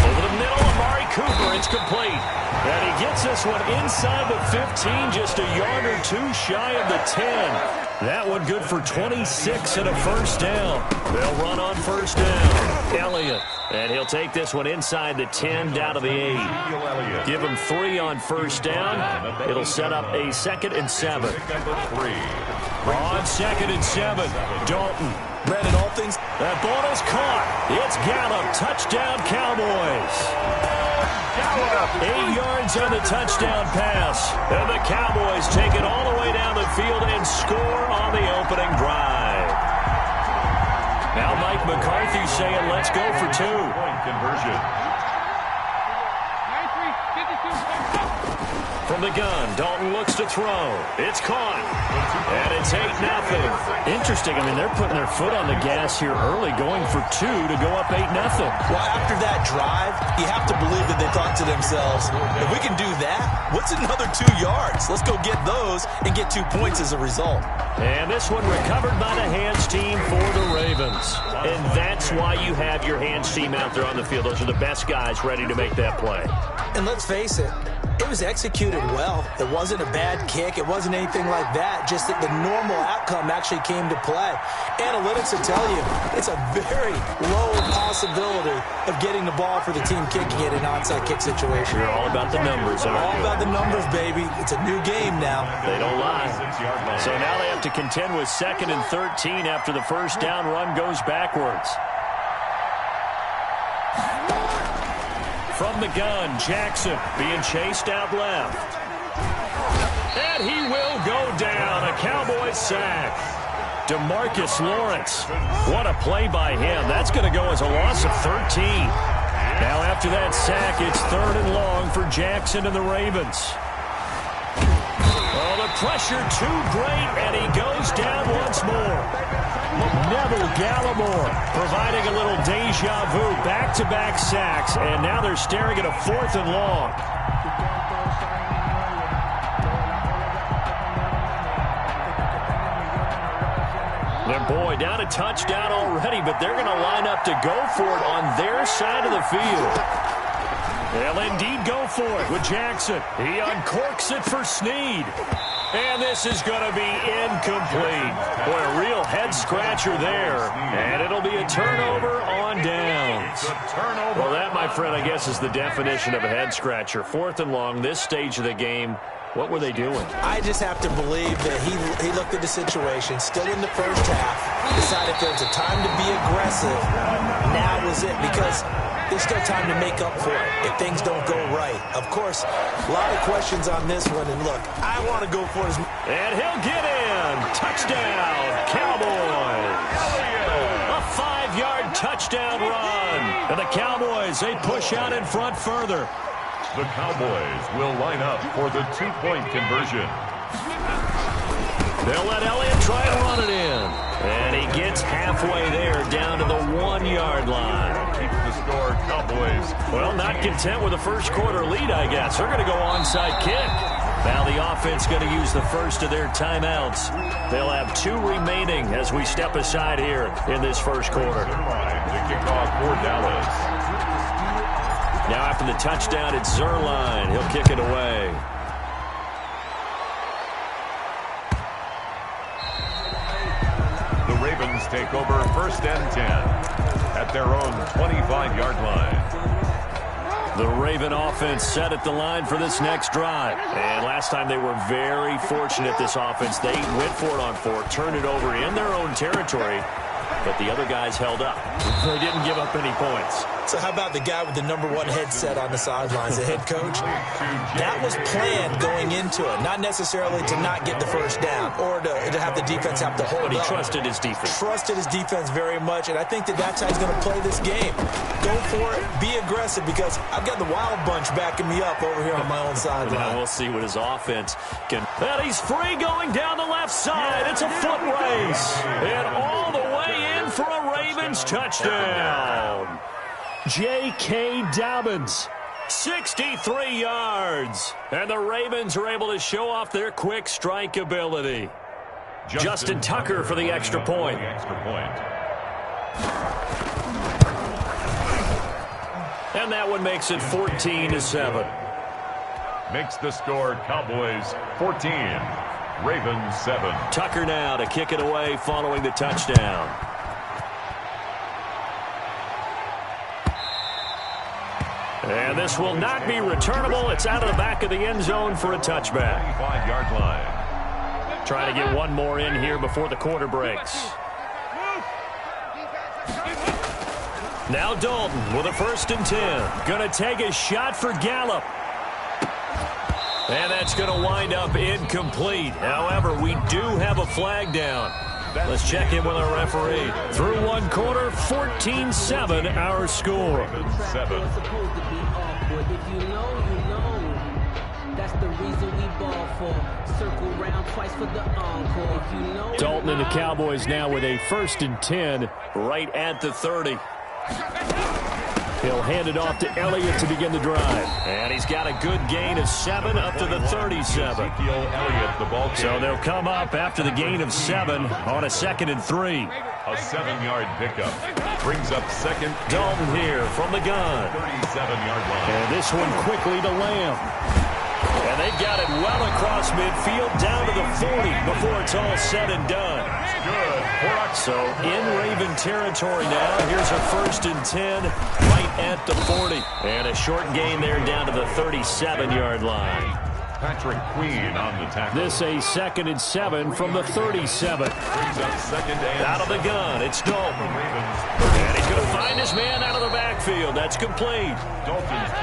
Over the middle, Amari Cooper. It's complete. And he gets this one inside the 15, just a yard or 2 shy of the 10. That one good for 26 and a first down. They'll run on first down. Elliott. And he'll take this one inside the 10, down to the 8. Give him 3 on first down. It'll set up a 2nd and 7. On 2nd and 7, Dalton. Brandon, all things. That ball is caught. It's Gallup. Touchdown, Cowboys. 8 yards on the touchdown pass. And the Cowboys take it all the way down the field and score on the opening drive. Now Mike McCarthy saying, let's go for 2. Point conversion. From the gun, Dalton looks to throw. It's caught. And it's 8-0. Interesting. I mean, they're putting their foot on the gas here early, going for 2 to go up 8-0. Well, after that drive, you have to believe that they thought to themselves, if we can do that, what's another 2 yards? Let's go get those and get 2 points as a result. And this one recovered by the hands team for the Ravens. And that's why you have your hands team out there on the field. Those are the best guys ready to make that play. And let's face it, it was executed well. It wasn't a bad kick. It wasn't anything like that. Just that the normal outcome actually came to play. Analytics will tell you it's a very low possibility of getting the ball for the team kicking it in an onside kick situation. You're all about the numbers. All about the numbers, baby. It's a new game now. They don't lie. So now they have to contend with 2nd and 13 after the first down run goes backwards. From the gun, Jackson being chased out left. And he will go down. A Cowboys sack. DeMarcus Lawrence. What a play by him. That's going to go as a loss of 13. Now after after that sack, it's 3rd and long for Jackson and the Ravens. Oh, the pressure too great, and he goes down once more. Neville Gallimore providing a little deja vu, back-to-back sacks, and now they're staring at a 4th and long. Their boy down a touchdown already, but they're going to line up to go for it on their side of the field. They'll indeed go for it with Jackson. He uncorks it for Snead. And this is going to be incomplete. Boy, a real head-scratcher there. And it'll be a turnover on downs. Well, that, my friend, I guess is the definition of a head-scratcher. 4th and long, this stage of the game. What were they doing? I just have to believe that he looked at the situation, still in the first half, decided there was a time to be aggressive. Now was it, because there's still time to make up for it if things don't go right. Of course, a lot of questions on this one, and look, I want to go for his... And he'll get in. Touchdown, Cowboys. A 5-yard touchdown run. And the Cowboys, they push out in front further. The Cowboys will line up for the 2-point conversion. They'll let Elliott try to run it in. And he gets halfway there, down to the 1-yard line. Keeps the score, Cowboys. Well, not content with the first quarter lead, I guess. They're going to go onside kick. Now the offense going to use the first of their timeouts. They'll have 2 remaining as we step aside here in this first quarter. To kick off for Dallas. Now after the touchdown, it's Zerline. He'll kick it away. The Ravens take over 1st and 10 at their own 25-yard line. The Raven offense set at the line for this next drive. And last time they were very fortunate, this offense. They went for it on 4, turned it over in their own territory, but the other guys held up. They didn't give up any points. So how about the guy with the #1 headset on the sidelines, the head coach? That was planned going into it, not necessarily to not get the first down or to have the defense have to hold up. But he trusted his defense. Trusted his defense very much, and I think that's how he's going to play this game. Go for it, be aggressive, because I've got the Wild Bunch backing me up over here on my own sideline. Now we'll see what his offense can. And he's free going down the left side. It's a foot race. And all the way in for a Ravens touchdown. J.K. Dobbins, 63 yards. And the Ravens are able to show off their quick strike ability. Justin Tucker for the extra point. And that one makes it 14-7. Makes the score Cowboys 14, Ravens 7. Tucker now to kick it away following the touchdown. And this will not be returnable. It's out of the back of the end zone for a touchback. 25-yard line. Trying to get one more in here before the quarter breaks. Now Dalton with a 1st and 10. Going to take a shot for Gallup. And that's going to wind up incomplete. However, we do have a flag down. Let's check in with our referee. Through one quarter, 14-7 our score. 7. If you know, you know. That's the reason we ball for. Circle round twice for the encore. If you know, Dalton and the Cowboys now with a 1st and 10 right at the 30. He'll hand it off to Elliott to begin the drive. And he's got a good gain of 7 up to the 37. Elliott, the ball So they'll come up after the gain of 7 on a 2nd and 3. A 7-yard pickup. Brings up 2nd. Dalton here from the gun. 37-yard line. And this one quickly to Lamb. And they've got it well across midfield down to the 40 before it's all said and done. Good. So in Raven territory now. Here's a 1st and 10 right at the 40. And a short gain there down to the 37-yard line. Patrick Queen on the tackle. This a 2nd and 7 from the 37. Brings up 2nd and Out of the gun, it's Dalton. And he's going to find his man out of the backfield. That's complete.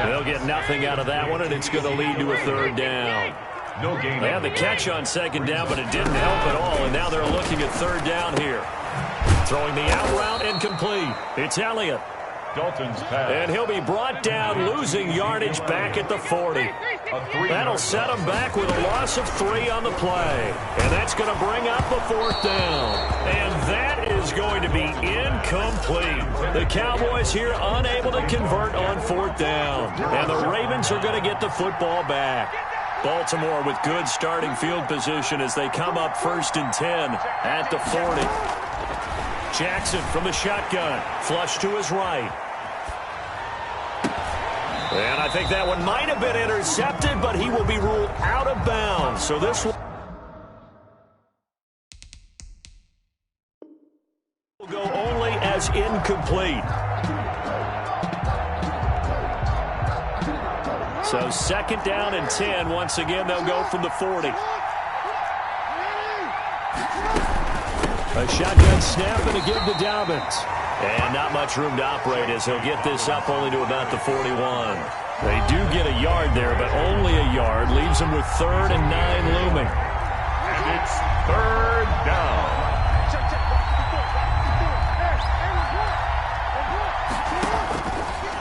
They'll get nothing out of that one, and it's going to lead to a 3rd down. No gain. They had the catch on 2nd down, but it didn't help at all, and now they're looking at 3rd down here. Throwing the out route incomplete. It's Elliott. Dalton's pass. And he'll be brought down losing yardage back at the 40. That'll set them back with a loss of 3 on the play. And that's going to bring up the 4th down. And that is going to be incomplete. The Cowboys here unable to convert on 4th down. And the Ravens are going to get the football back. Baltimore with good starting field position as they come up 1st and 10 at the 40. Jackson from the shotgun. Flush to his right. And I think that one might have been intercepted, but he will be ruled out of bounds. So this will go only as incomplete. So 2nd down and 10. Once again, they'll go from the 40. A shotgun snap and a give to Dobbins. And not much room to operate as he'll get this up only to about the 41. They do get a yard there, but only a yard. Leaves them with 3rd and 9 looming. And it's 3rd down.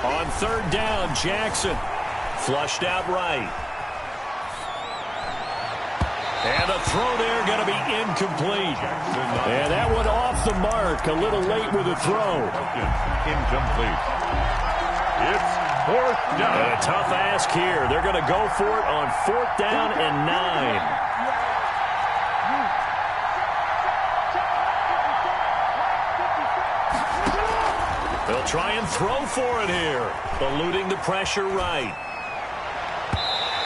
On 3rd down, Jackson. Flushed out right. And a throw there going to be incomplete. And that one off the mark. A little late with a throw. Incomplete. It's 4th down. And a tough ask here. They're going to go for it on 4th down and 9. They'll try and throw for it here. Eluding the pressure right.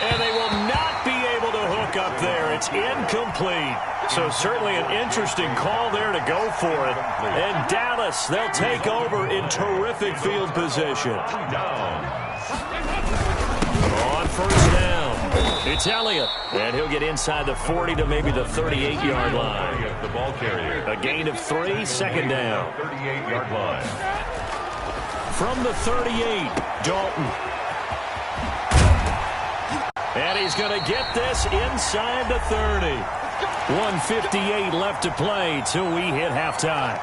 And they will not be able to hook up there. It's incomplete. So certainly an interesting call there to go for it. And Dallas, they'll take over in terrific field position. On 1st down, it's Elliott. And he'll get inside the 40 to maybe the 38-yard line. The ball carrier. A gain of 3, 2nd down. 38-yard line. From the 38, Dalton. And he's going to get this inside the 30. 1:58 left to play till we hit halftime.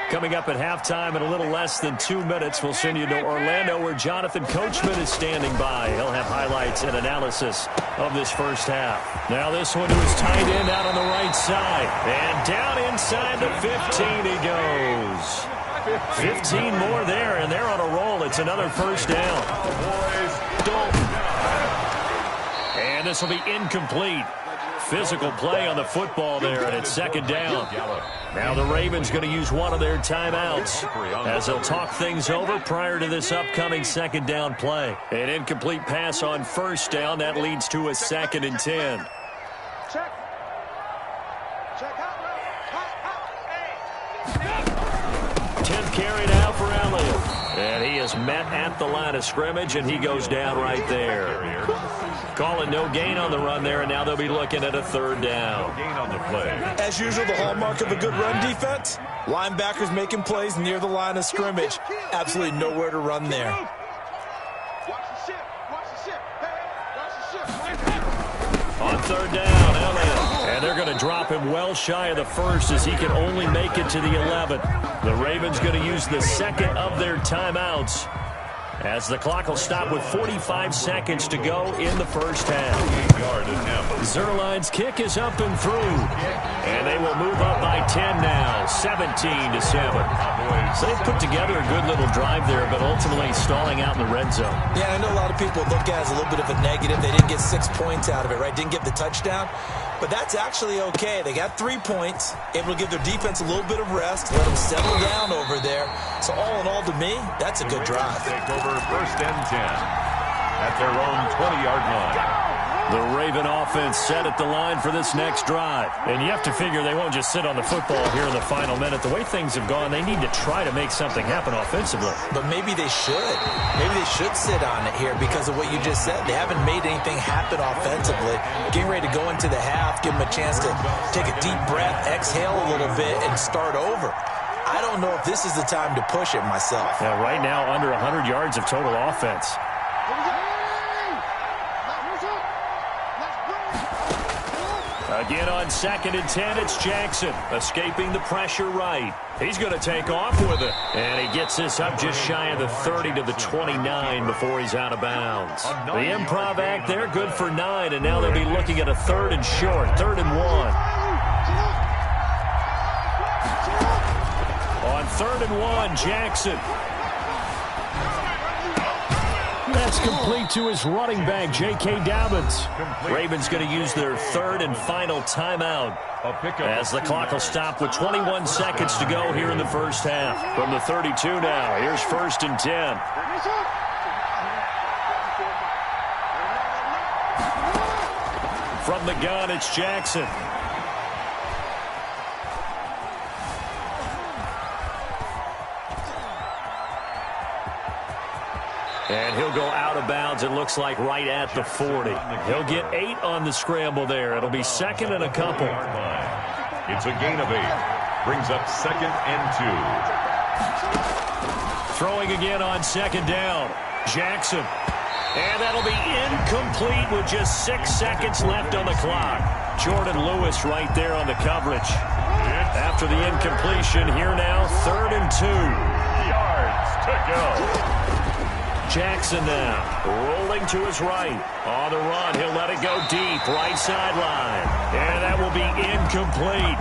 Coming up at halftime in a little less than 2 minutes, we'll send you to Orlando where Jonathan Coachman is standing by. He'll have highlights and analysis of this first half. Now this one to his tight end out on the right side. And down inside the 15 he goes. 15 more there, and they're on a roll. It's another 1st down. Dalton. And this will be incomplete. Physical play on the football there, and it's 2nd down. Now the Ravens going to use one of their timeouts as they'll talk things over prior to this upcoming 2nd down play. An incomplete pass on 1st down. That leads to a 2nd and 10. Check. Check out. 10th carry now for Elliott. And he is met at the line of scrimmage, and he goes down right there. Calling no gain on the run there, and now they'll be looking at a 3rd down. Gain on the play. As usual, the hallmark of a good run defense, linebackers making plays near the line of scrimmage. Absolutely nowhere to run there. Watch the ship. Watch the ship. Hey, watch the ship. On 3rd down, Elliott. And they're going to drop him well shy of the 1st as he can only make it to the 11th. The Ravens going to use the 2nd of their timeouts as the clock will stop with 45 seconds to go in the first half. Zerline's kick is up and through. And they will move up by 10 now, 17-7. So they've put together a good little drive there, but ultimately stalling out in the red zone. Yeah, I know a lot of people look at it as a little bit of a negative. They didn't get 6 points out of it, right? Didn't get the touchdown. But that's actually okay. They got 3 points, able to give their defense a little bit of rest, let them settle down over there. So all in all, to me, that's a good drive. Take over 1st and 10 at their own 20-yard line. The Raven offense set at the line for this next drive. And you have to figure they won't just sit on the football here in the final minute. The way things have gone, they need to try to make something happen offensively. But maybe they should. Maybe they should sit on it here because of what you just said. They haven't made anything happen offensively. Getting ready to go into the half, give them a chance to take a deep breath, exhale a little bit, and start over. I don't know if this is the time to push it myself. Yeah, right now, under 100 yards of total offense. Again on 2nd and 10, it's Jackson, escaping the pressure right. He's going to take off with it. And he gets this up just shy of the 30 to the 29 before he's out of bounds. The improv act there, good for 9, and now they'll be looking at a 3rd and short, 3rd and 1. On 3rd and 1, Jackson. That's complete to his running back, J.K. Dobbins. Ravens going to use their 3rd and final timeout as the clock will stop with 21 seconds to go here in the first half. From the 32 now, here's 1st and 10. From the gun, it's Jackson. And he'll go out of bounds, it looks like, right at the 40. He'll get 8 on the scramble there. It'll be 2nd and a couple. It's a gain of 8. Brings up 2nd and 2. Throwing again on 2nd down. Jackson. And that'll be incomplete with just 6 seconds left on the clock. Jordan Lewis right there on the coverage. After the incompletion, here now, 3rd and 2. Yards to go. Jackson now, rolling to his right. On the run, he'll let it go deep, right sideline. And that will be incomplete.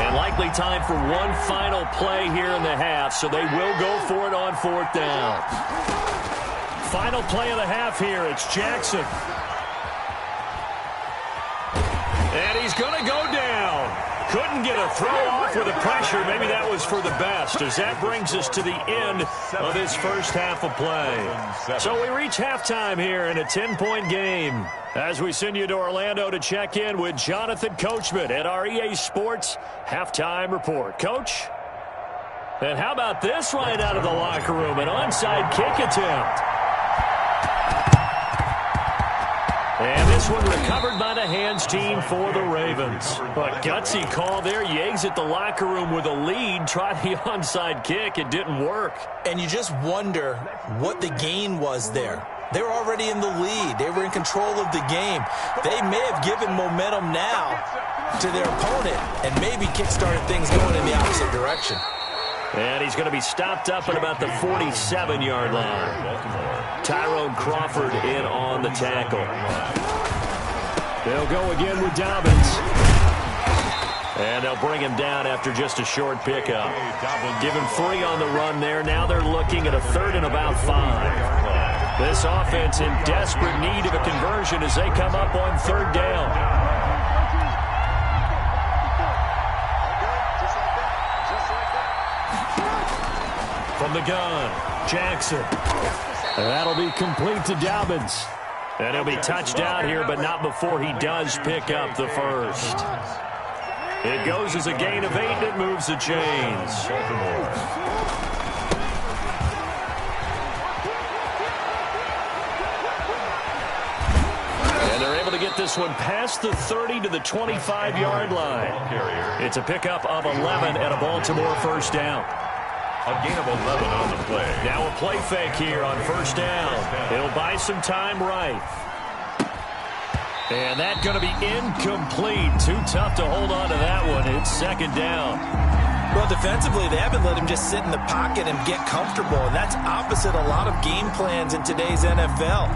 And likely time for one final play here in the half, so they will go for it on 4th down. Final play of the half here, it's Jackson. And he's going to go down. Couldn't get a throw off with the pressure. Maybe that was for the best, as that brings us to the end of this first half of play. So we reach halftime here in a 10-point game as we send you to Orlando to check in with Jonathan Coachman at our EA Sports Halftime Report. Coach? And how about this right out of the locker room? An onside kick attempt. And this one recovered by the hands team for the Ravens. But gutsy call there. You exit the locker room with a lead. Try the onside kick. It didn't work. And you just wonder what the gain was there. They were already in the lead. They were in control of the game. They may have given momentum now to their opponent and maybe kickstarted things going in the opposite direction. And he's going to be stopped up at about the 47-yard line. Tyrone Crawford in on the tackle. They'll go again with Dobbins. And they'll bring him down after just a short pickup. Give him 3 on the run there. Now they're looking at a 3rd and about 5. This offense in desperate need of a conversion as they come up on 3rd down. From the gun, Jackson. And that'll be complete to Dobbins. And he'll be touched out here, but not before he does pick up the first. It goes as a gain of 8, and it moves the chains. And they're able to get this one past the 30 to the 25-yard line. It's a pickup of 11 and a Baltimore first down. A gain of 11 on the play. Now a play fake here on 1st down. It'll buy some time right. And that's going to be incomplete. Too tough to hold on to that one. It's 2nd down. Well, defensively, they haven't let him just sit in the pocket and get comfortable, and that's opposite a lot of game plans in today's NFL.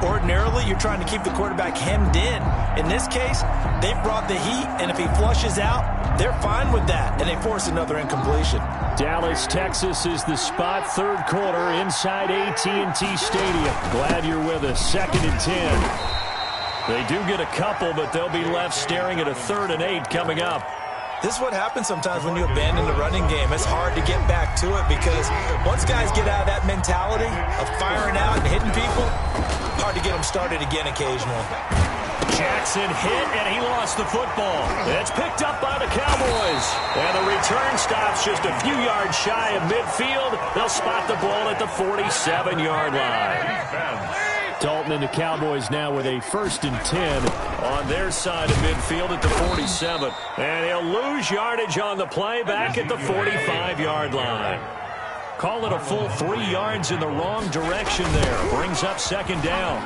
Ordinarily, you're trying to keep the quarterback hemmed in. In this case, they brought the heat, and if he flushes out, they're fine with that, and they force another incompletion. Dallas, Texas is the spot. 3rd quarter inside AT&T Stadium. Glad you're with us. 2nd and 10. They do get a couple, but they'll be left staring at a 3rd and 8 coming up. This is what happens sometimes when you abandon the running game. It's hard to get back to it because once guys get out of that mentality of firing out and hitting people, hard to get them started again occasionally. Jackson hit, and he lost the football. It's picked up by the Cowboys. And the return stops just a few yards shy of midfield. They'll spot the ball at the 47-yard line. Dalton and the Cowboys now with a 1st and 10 on their side of midfield at the 47. And he'll lose yardage on the play back at the 45-yard line. Call it a full 3 yards in the wrong direction there. Brings up 2nd down.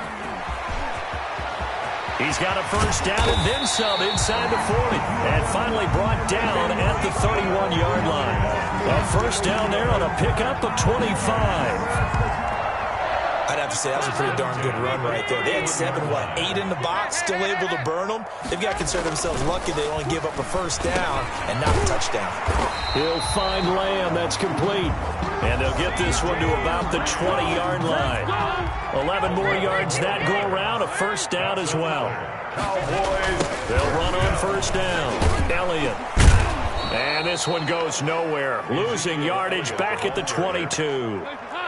He's got a first down and then some inside the 40. And finally brought down at the 31-yard line. A first down there on a pickup of 25. I'd have to say that was a pretty darn good run right there. They had 8 in the box, still able to burn them. They've got to consider themselves lucky they only give up a first down and not a touchdown. He'll find Lamb. That's complete. And they'll get this one to about the 20-yard line. 11 more yards that go around, a first down as well. Cowboys. They'll run on first down. Elliott. And this one goes nowhere. Losing yardage back at the 22.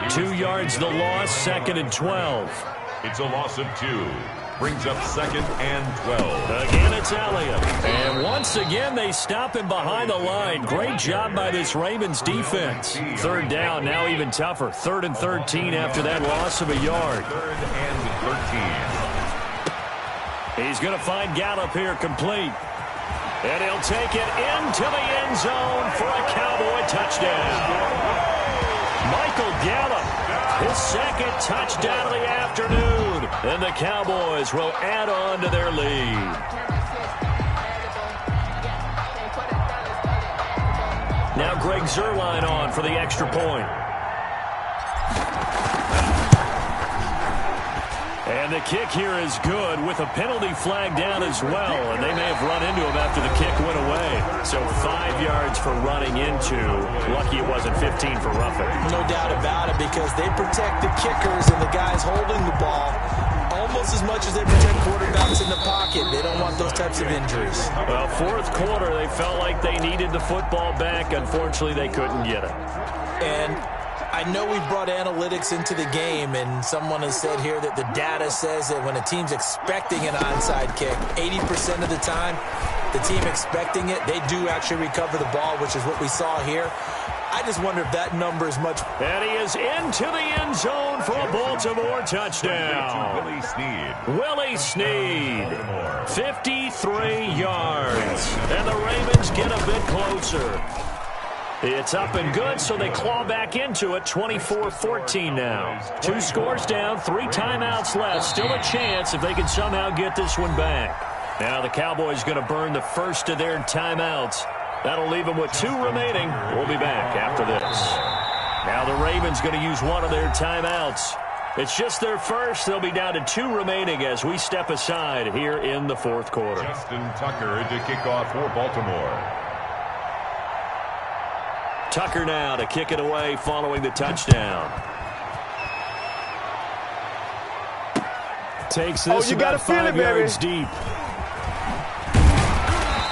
2 yards the loss, 2nd and 12. It's a loss of 2. Brings up 2nd and 12. Again, it's Elliott. And once again, they stop him behind the line. Great job by this Ravens defense. 3rd down, now even tougher. 3rd and 13 after that loss of a yard. 3rd and 13. He's going to find Gallup here complete. And he'll take it into the end zone for a Cowboy touchdown. Michael Gallup, his 2nd touchdown of the afternoon. And the Cowboys will add on to their lead. Now Greg Zuerlein on for the extra point. And the kick here is good with a penalty flag down as well. And they may have run into him after the kick went away. So 5 yards for running into. Lucky it wasn't 15 for roughing. No doubt about it, because they protect the kickers and the guys holding the ball almost as much as they protect quarterbacks in the pocket. They don't want those types of injuries. Well, 4th quarter, they felt like they needed the football back. Unfortunately, they couldn't get it. And I know we brought analytics into the game, and someone has said here that the data says that when a team's expecting an onside kick, 80% of the time, the team expecting it, they do actually recover the ball, which is what we saw here. I just wonder if that number is much. And he is into the end zone for a Baltimore touchdown. Willie Snead. Willie Snead, 53 yards. And the Ravens get a bit closer. It's up and good, so they claw back into it, 24-14 now. 2 scores down, 3 timeouts left. Still a chance if they can somehow get this one back. Now the Cowboys going to burn the first of their timeouts. That'll leave them with 2 remaining. We'll be back after this. Now the Ravens going to use one of their timeouts. It's just their first. They'll be down to 2 remaining as we step aside here in the 4th quarter. Justin Tucker to kick off for Baltimore. Tucker now to kick it away following the touchdown. Takes this about 5 yards deep.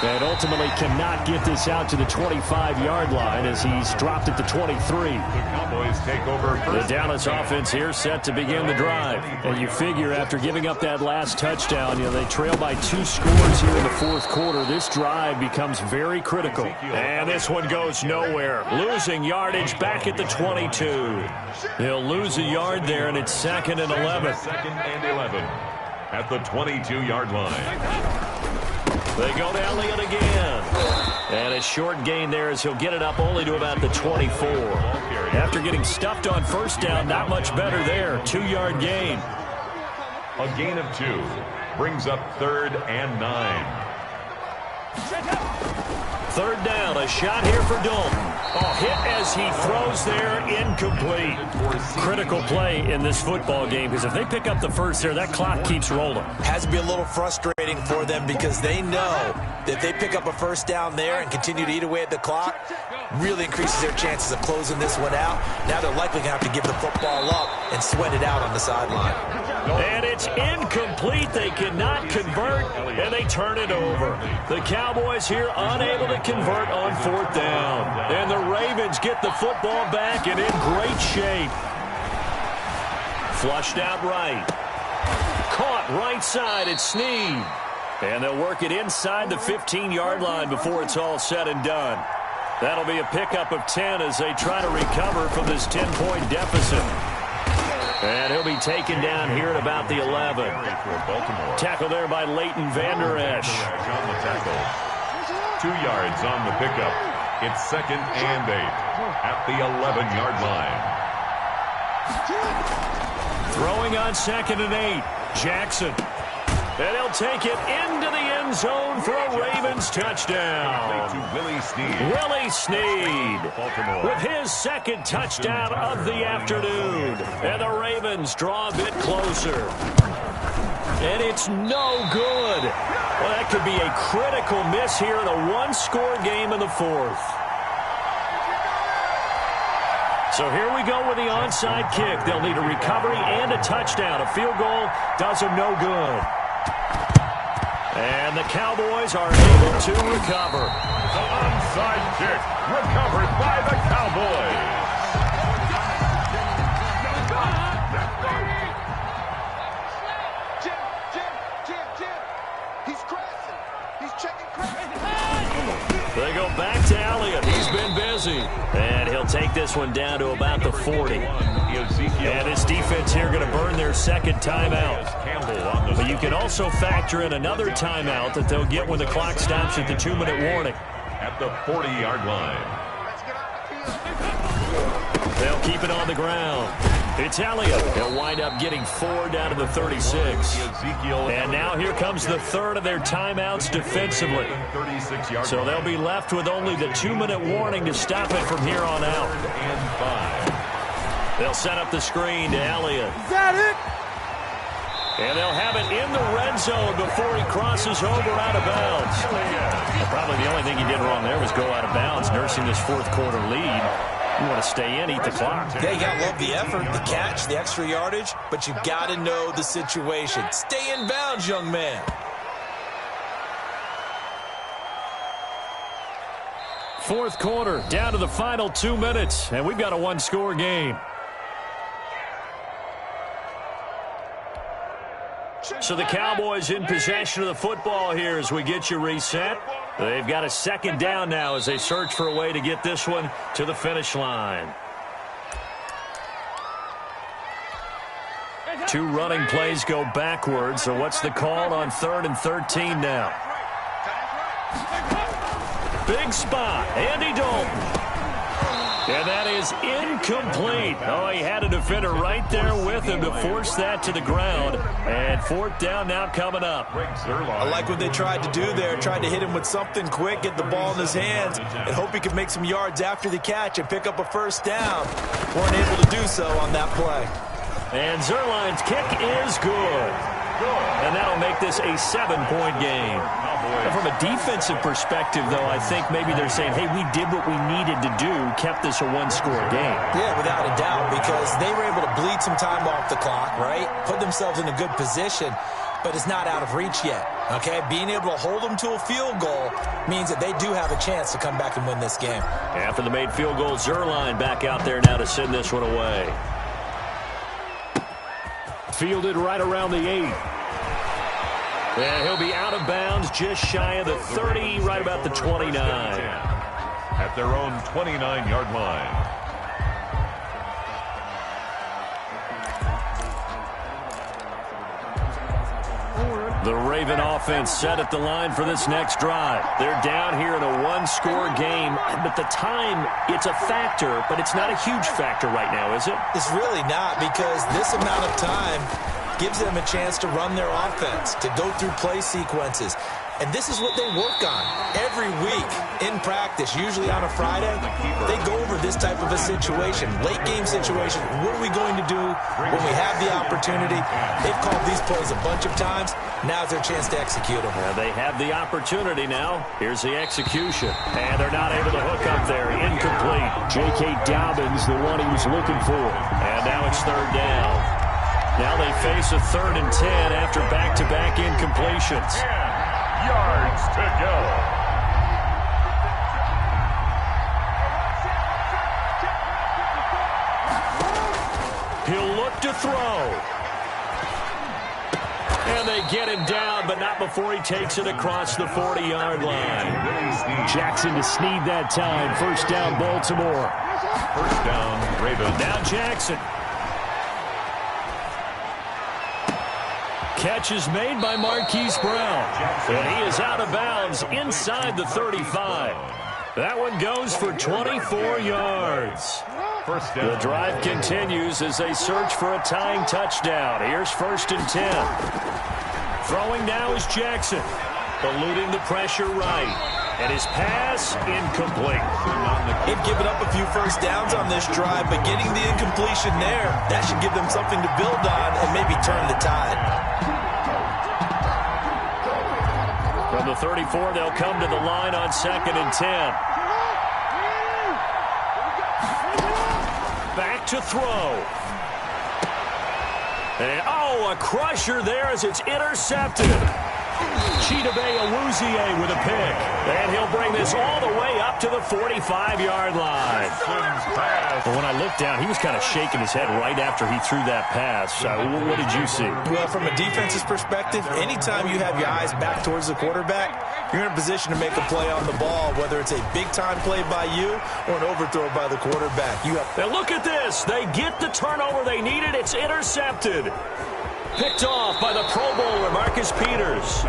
And ultimately cannot get this out to the 25-yard line as he's dropped at the 23. The Cowboys take over first. The Dallas offense here set to begin the drive. And you figure after giving up that last touchdown, they trail by 2 scores here in the 4th quarter. This drive becomes very critical. And this one goes nowhere. Losing yardage back at the 22. He'll lose a yard there, and it's 2nd and 11. 2nd and 11 at the 22-yard line. They go to Elliott again. And a short gain there as he'll get it up only to about the 24. After getting stuffed on first down, not much better there. 2-yard gain. A gain of 2 brings up 3rd and 9. 3rd down, a shot here for Dalton. Oh, hit as he throws there, incomplete. Critical play in this football game because if they pick up the first there, that clock keeps rolling. Has to be a little frustrating for them because they know that if they pick up a first down there and continue to eat away at the clock, really increases their chances of closing this one out. Now they're likely going to have to give the football up and sweat it out on the sideline. And it's incomplete. They cannot convert, and they turn it over. The Cowboys here unable to convert on 4th down. And the Ravens get the football back and in great shape. Flushed out right. Caught right side at Snead. And they'll work it inside the 15-yard line before it's all said and done. That'll be a pickup of 10 as they try to recover from this 10-point deficit. And he'll be taken down here at about the 11. Tackle there by Leighton Vander Esch. 2 yards on the pickup. It's 2nd and 8 at the 11-yard line. Throwing on 2nd and 8. Jackson. And he'll take it into the end zone for a Ravens touchdown. To Willie Snead. Willie Snead with his second touchdown of the afternoon. And the Ravens draw a bit closer. And it's no good. Well, that could be a critical miss here in a one-score game in the fourth. So here we go with the onside kick. They'll need a recovery and a touchdown. A field goal does them no good. And the Cowboys are able to recover. The onside kick recovered by the Cowboys. Jim. He's crashing. He's checking crashing. They go back to Elliott. He's been busy. And he'll take this one down to about the 40. And this defense here going to burn their second timeout. But you can also factor in another timeout that they'll get when the clock stops at the 2-minute warning. At the 40-yard line. They'll keep it on the ground. It's Elliott. He'll wind up getting 4 down to the 36. And now here comes the third of their timeouts defensively. So they'll be left with only the 2-minute warning to stop it from here on out. They'll set up the screen to Elliott. Is that it? And they'll have it in the red zone before he crosses over out of bounds. Well, probably the only thing he did wrong there was go out of bounds, nursing this fourth quarter lead. You want to stay in, eat the clock. Yeah, you got to love the effort, the catch, the extra yardage, but you got to know the situation. Stay in bounds, young man. Fourth quarter, down to the final 2 minutes, and we've got a one-score game. So the Cowboys in possession of the football here as we get you reset. They've got a second down now as they search for a way to get this one to the finish line. 2 running plays go backwards, so what's the call on 3rd and 13 now? Big spot, Andy Dalton. And that is incomplete. Oh, he had a defender right there with him to force that to the ground. And 4th down now coming up. I like what they tried to do there. Tried to hit him with something quick, get the ball in his hands, and hope he could make some yards after the catch and pick up a first down. Weren't able to do so on that play. And Zerline's kick is good. And that'll make this a 7-point game. And from a defensive perspective, though, I think maybe they're saying, hey, we did what we needed to do, kept this a one-score game. Yeah, without a doubt, because they were able to bleed some time off the clock, right? Put themselves in a good position, but it's not out of reach yet, okay? Being able to hold them to a field goal means that they do have a chance to come back and win this game. After the made field goal, Zerline back out there now to send this one away. Fielded right around the 8. And he'll be out of bounds just shy of the 30, right about the 29. At their own 29-yard line. The Raven offense set at the line for this next drive. They're down here in a one-score game, but the time, it's a factor, but it's not a huge factor right now, is it? It's really not, because this amount of time gives them a chance to run their offense, to go through play sequences. And this is what they work on every week in practice, usually on a Friday. They go over this type of a situation, late game situation. What are we going to do when we have the opportunity? They've called these plays a bunch of times. Now's their chance to execute them. They have the opportunity now. Here's the execution. And they're not able to hook up there. Incomplete. J.K. Dobbins, the one he was looking for. And now it's 3rd down. Now they face a 3rd and 10 after back-to-back incompletions. 10 yards to go. He'll look to throw. And they get him down, but not before he takes it across the 40-yard line. Jackson to Snead that time. First down, Baltimore. First down, Ravens. Now Jackson. Catch is made by Marquise Brown. And he is out of bounds inside the 35. That one goes for 24 yards. First down. The drive continues as they search for a tying touchdown. Here's 1st and 10. Throwing now is Jackson. Eluding the pressure right. And his pass incomplete. They've given up a few first downs on this drive, but getting the incompletion there, that should give them something to build on and maybe turn the tide. From the 34, they'll come to the line on 2nd and 10. Back to throw. And, a crusher there as it's intercepted. Chidobe Awuzie with a pick. And he'll bring this all the way up to the 45-yard line. But when I looked down, he was kind of shaking his head right after he threw that pass. What did you see? Well, from a defense's perspective, anytime you have your eyes back towards the quarterback, you're in a position to make a play on the ball, whether it's a big-time play by you or an overthrow by the quarterback. Now look at this. They get the turnover they needed. It's intercepted. Picked off by the Pro Bowler, Marcus Peters.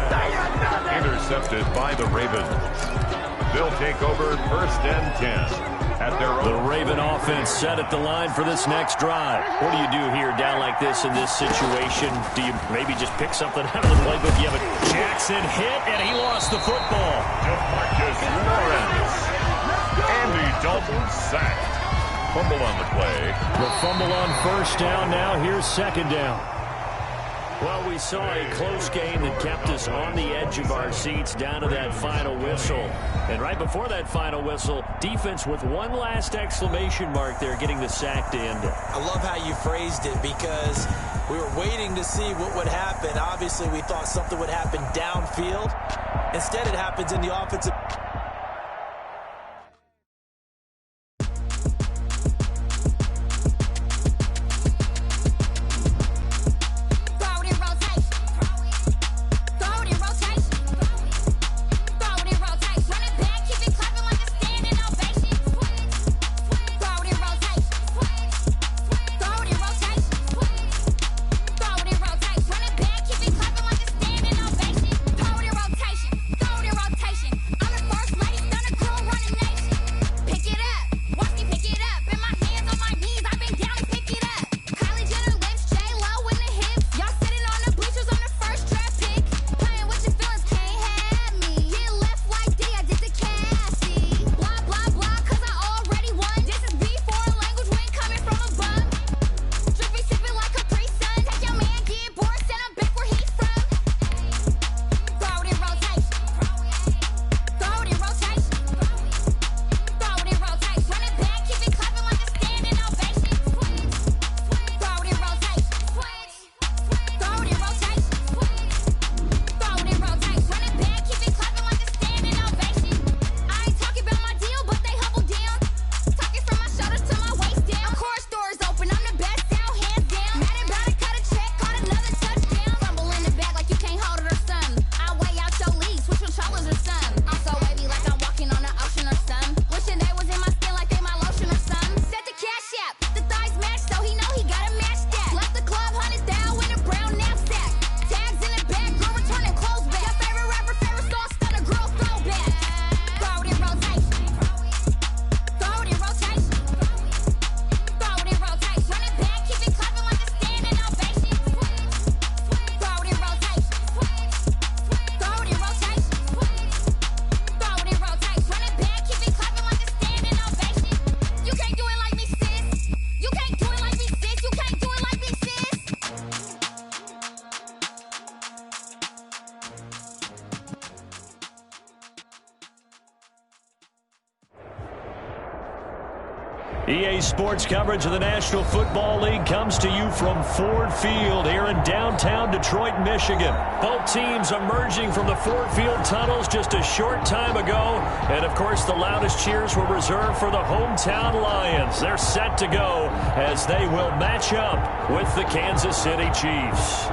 Intercepted by the Ravens. They'll take over 1st and 10 at their own. The Raven offense set at the line for this next drive. What do you do here down like this in this situation? Do you maybe just pick something out of the playbook? You have a Jackson hit, and he lost the football. Marcus Lawrence. Andy Dalton sacked. Fumble on the play. The fumble on 1st down. Now here's 2nd down. Well, we saw a close game that kept us on the edge of our seats down to that final whistle. And right before that final whistle, defense with one last exclamation mark there, getting the sack to end it. I love how you phrased it because we were waiting to see what would happen. Obviously, we thought something would happen downfield. Instead, it happens in the offensive. EA Sports coverage of the National Football League comes to you from Ford Field here in downtown Detroit, Michigan. Both teams emerging from the Ford Field tunnels just a short time ago. And, of course, the loudest cheers were reserved for the hometown Lions. They're set to go as they will match up with the Kansas City Chiefs.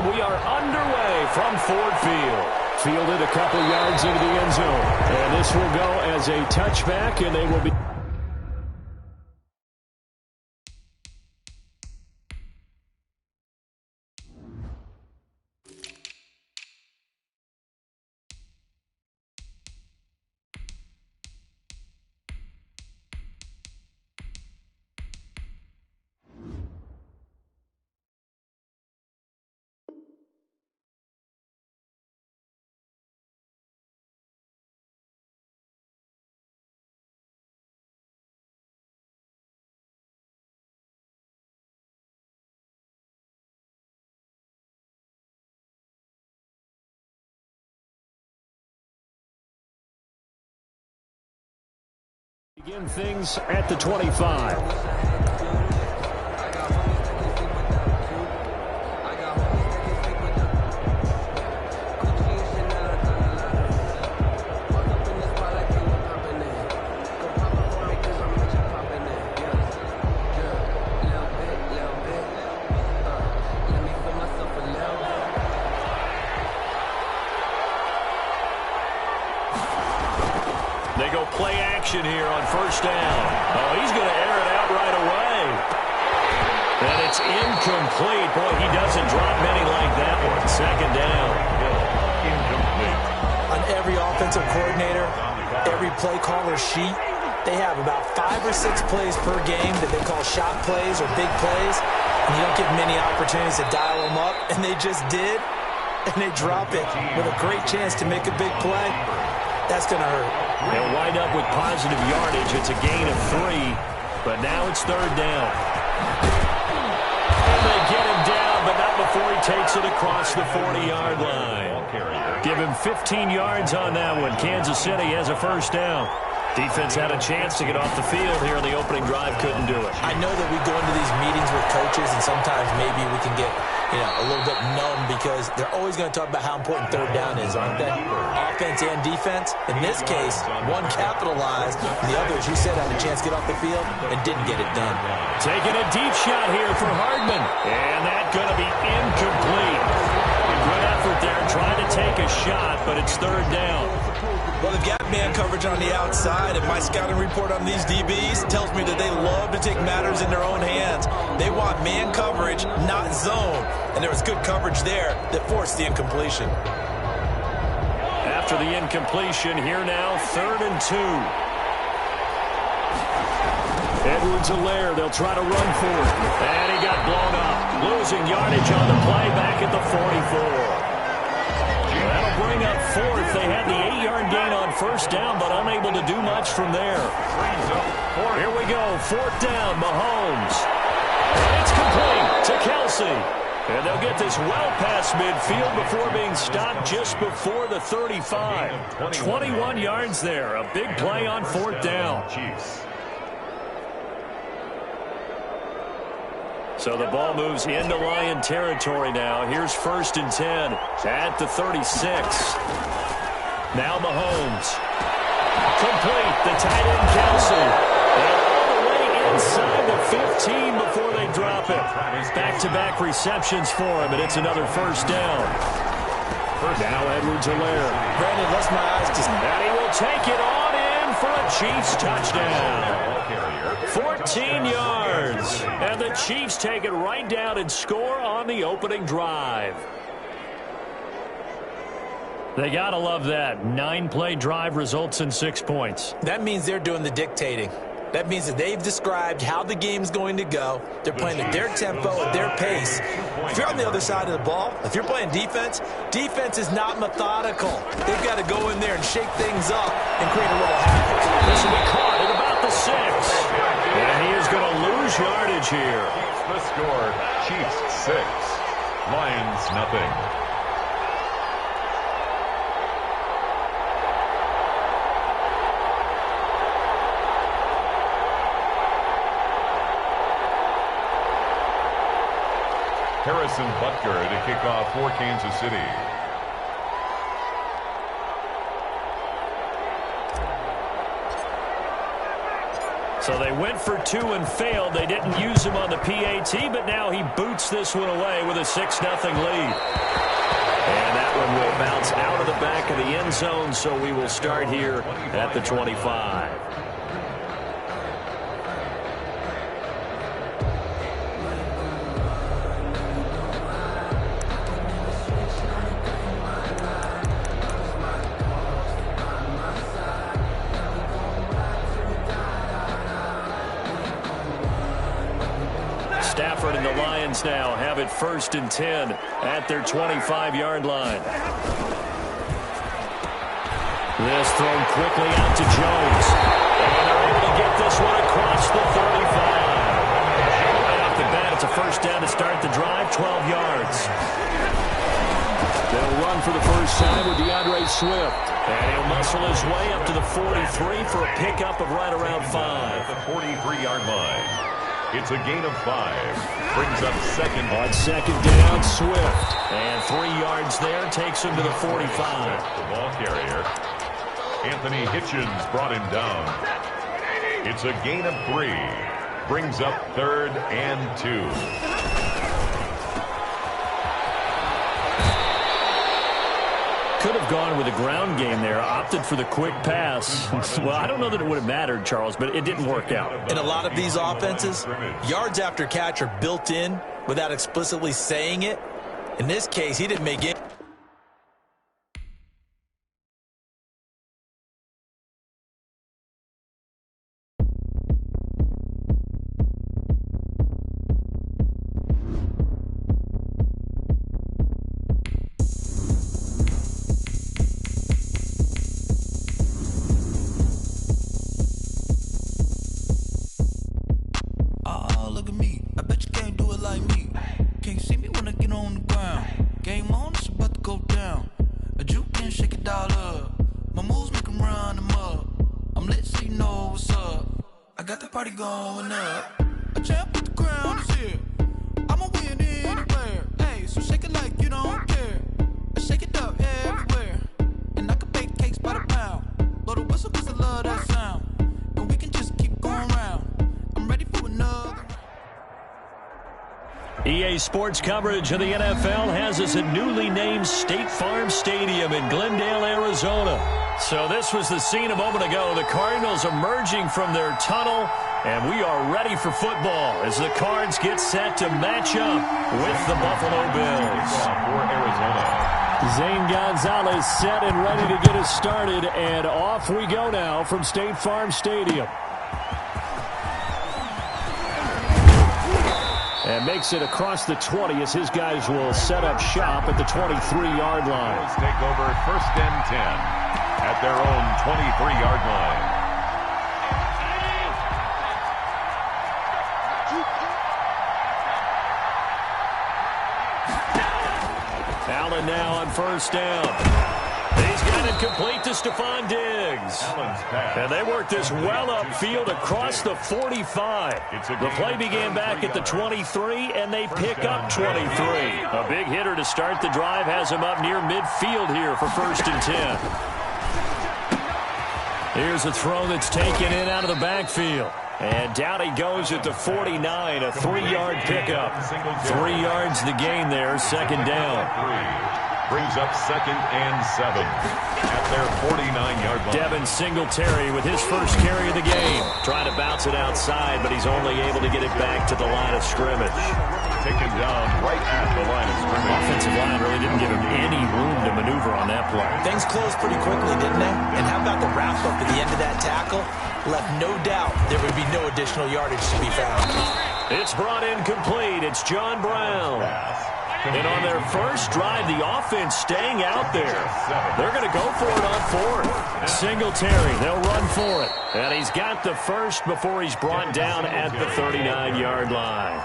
And we are underway from Ford Field. Fielded a couple yards into the end zone. And this will go as a touchback, and they will be... Begin things at the 25. They go play action here on first down. Oh, he's going to air it out right away. And it's incomplete. Boy, he doesn't drop many like that one. Second down. Incomplete. On every offensive coordinator, every play caller sheet, they have about 5 or 6 plays per game that they call shot plays or big plays. And you don't get many opportunities to dial them up, and they just did. And they drop it with a great chance to make a big play. That's going to hurt. They'll wind up with positive yardage. It's a gain of 3, but now it's third down. And they get him down, but not before he takes it across the 40-yard line. Give him 15 yards on that one. Kansas City has a first down. Defense had a chance to get off the field here in the opening drive, couldn't do it. I know that we go into these meetings with coaches, and sometimes maybe we can get a little bit numb because they're always going to talk about how important third down is, aren't they? Offense and defense. In this case, one capitalized, and the other, as you said, had a chance to get off the field and didn't get it done. Taking a deep shot here for Hardman, and that's going to be incomplete. Good effort there, trying to take a shot, but it's third down. Well, they've got man coverage on the outside, and my scouting report on these DBs tells me that they love to take matters in their own hands. They want man coverage, not zone, and there was good coverage there that forced the incompletion. After the incompletion, here now, 3rd and 2. Edwards-Helaire, they'll try to run for it. And he got blown up. Losing yardage on the play back at the 44. That'll bring up 4th. They had the 8-yard gain on first down, but unable to do much from there. Here we go, 4th down, Mahomes. And it's complete to Kelsey. And they'll get this well past midfield before being stopped just before the 35. 21 yards there. A big play on 4th down. So the ball moves into Lion territory now. Here's 1st and 10 at the 36. Now Mahomes. Complete. The tight end Kelsey. And all the way inside the 15 before they drop it. Back-to-back receptions for him, and it's another first down. Now Edwards-Helaire. Brandon, that's my eyes just... And he will take it on in for a Chiefs touchdown. 14 yards. And the Chiefs take it right down and score on the opening drive. They got to love that. 9-play drive results in 6 points. That means they're doing the dictating. That means that they've described how the game's going to go. They're playing at their tempo, at their pace. If you're on the other side of the ball, if you're playing defense, defense is not methodical. They've got to go in there and shake things up and create a little havoc. This will be caught at about the 6. And he is going to lose yardage here. The score, Chiefs 6, Lions nothing. Harrison Butker to kick off for Kansas City. So they went for 2 and failed. They didn't use him on the PAT, but now he boots this one away with a 6-0 lead. And that one will bounce out of the back of the end zone, so we will start here at the 25. Stafford and the Lions now have it 1st and 10 at their 25-yard line. This thrown quickly out to Jones. And they're able to get this one across the 35. Right off the bat, it's a 1st down to start the drive, 12 yards. They'll run for the first time with DeAndre Swift. And he'll muscle his way up to the 43 for a pickup of right around 5. The 43-yard line. It's a gain of 5. Brings up 2nd. On 2nd down, Swift. And 3 yards there takes him to the 45. The ball carrier. Anthony Hitchens brought him down. It's a gain of 3. Brings up 3rd and 2. Could have gone with a ground game there, opted for the quick pass. Well, I don't know that it would have mattered, Charles, but it didn't work out. In a lot of these offenses, yards after catch are built in without explicitly saying it. In this case, he didn't make it. EA Sports coverage of the NFL has us at newly named State Farm Stadium in Glendale, Arizona. So this was the scene a moment ago. The Cardinals emerging from their tunnel, and we are ready for football as the Cards get set to match up with the Buffalo Bills. For Arizona. Zane Gonzalez set and ready to get us started, and off we go now from State Farm Stadium. And makes it across the 20 as his guys will set up shop at the 23-yard line. Bills take over 1st and 10 at their own 23-yard line. Allen now on 1st down. He's got it complete to Stephon Diggs. And they work this well upfield across the 45. The play began back at the 23, and they pick up 23. A big hitter to start the drive has him up near midfield here for 1st and 10. Here's a throw that's taken in out of the backfield. And down he goes at the 49, a 3-yard pickup. 3 yards the gain there, 2nd down. Brings up 2nd and 7 at their 49-yard line. Devin Singletary with his first carry of the game. Trying to bounce it outside, but he's only able to get it back to the line of scrimmage. Taken down right at the line of scrimmage. Offensive line really didn't give him any room to maneuver on that play. Things closed pretty quickly, didn't they? And how about the wrap-up at the end of that tackle? Left no doubt there would be no additional yardage to be found. It's brought in complete. It's John Brown. And on their first drive, the offense staying out there. They're going to go for it on 4th. Singletary, they'll run for it. And he's got the first before he's brought down at the 39-yard line.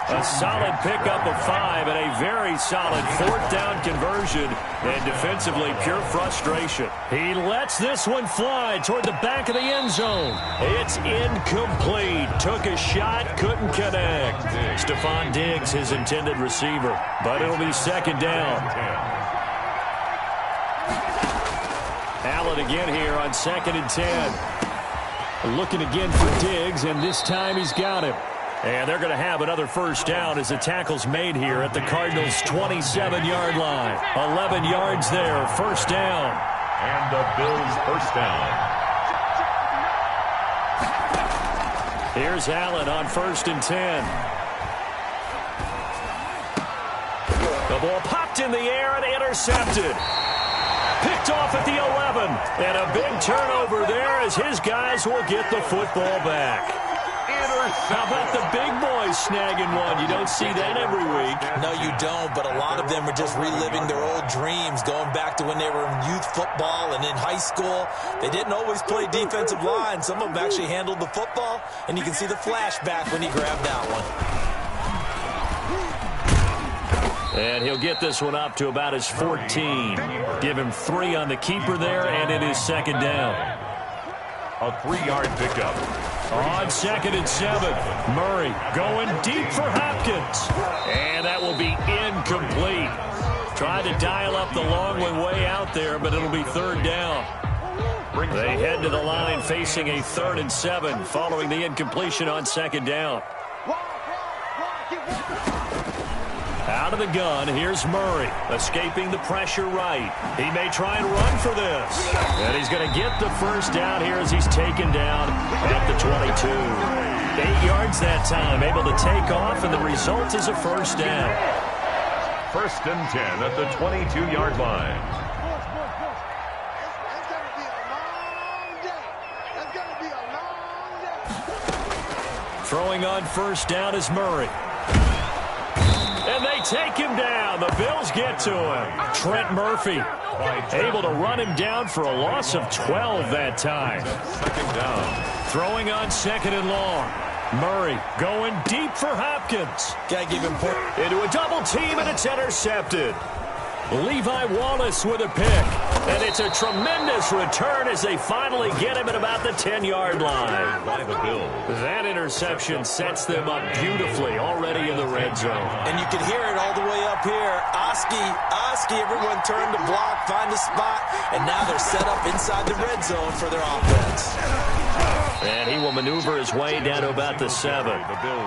A solid pickup of 5 and a very solid 4th down conversion. And defensively, pure frustration. He lets this one fly toward the back of the end zone. It's incomplete. Took a shot, couldn't connect. Stephon Diggs, his intended receiver. But it'll be 2nd down. Allen again here on 2nd and 10. Looking again for Diggs, and this time he's got him. And they're going to have another first down as the tackle's made here at the Cardinals' 27-yard line. 11 yards there, first down. And the Bills' first down. Here's Allen on 1st and 10. The ball popped in the air and intercepted. Picked off at the 11. And a big turnover there as his guys will get the football back. How about the big boys snagging one? You don't see that every week. No, you don't, but a lot of them are just reliving their old dreams, going back to when they were in youth football and in high school. They didn't always play defensive line. Some of them actually handled the football, and you can see the flashback when he grabbed that one. And he'll get this one up to about his 14. Give him 3 on the keeper there, and it is second down. A 3-yard pickup. On 2nd and 7, Murray going deep for Hopkins. And that will be incomplete. Tried to dial up the long way out there, but it'll be 3rd down. They head to the line facing a 3rd and 7 following the incompletion on 2nd down. Out of the gun, here's Murray, escaping the pressure right. He may try and run for this. And he's going to get the first down here as he's taken down at the 22. 8 yards that time, able to take off, and the result is a first down. 1st and 10 at the 22-yard line. Throwing on 1st down is Murray. And they take him down. The Bills get to him. Trent Murphy able to run him down for a loss of 12 that time. 2nd down. Throwing on 2nd and long. Murray going deep for Hopkins. Gotta give him point. Into a double team, and it's intercepted. Levi Wallace with a pick. And it's a tremendous return as they finally get him at about the 10-yard line. By the Bills. That interception sets them up beautifully already in the red zone. And you can hear it all the way up here. Oski, everyone turned to block, find a spot, and now they're set up inside the red zone for their offense. And he will maneuver his way down to about the 7.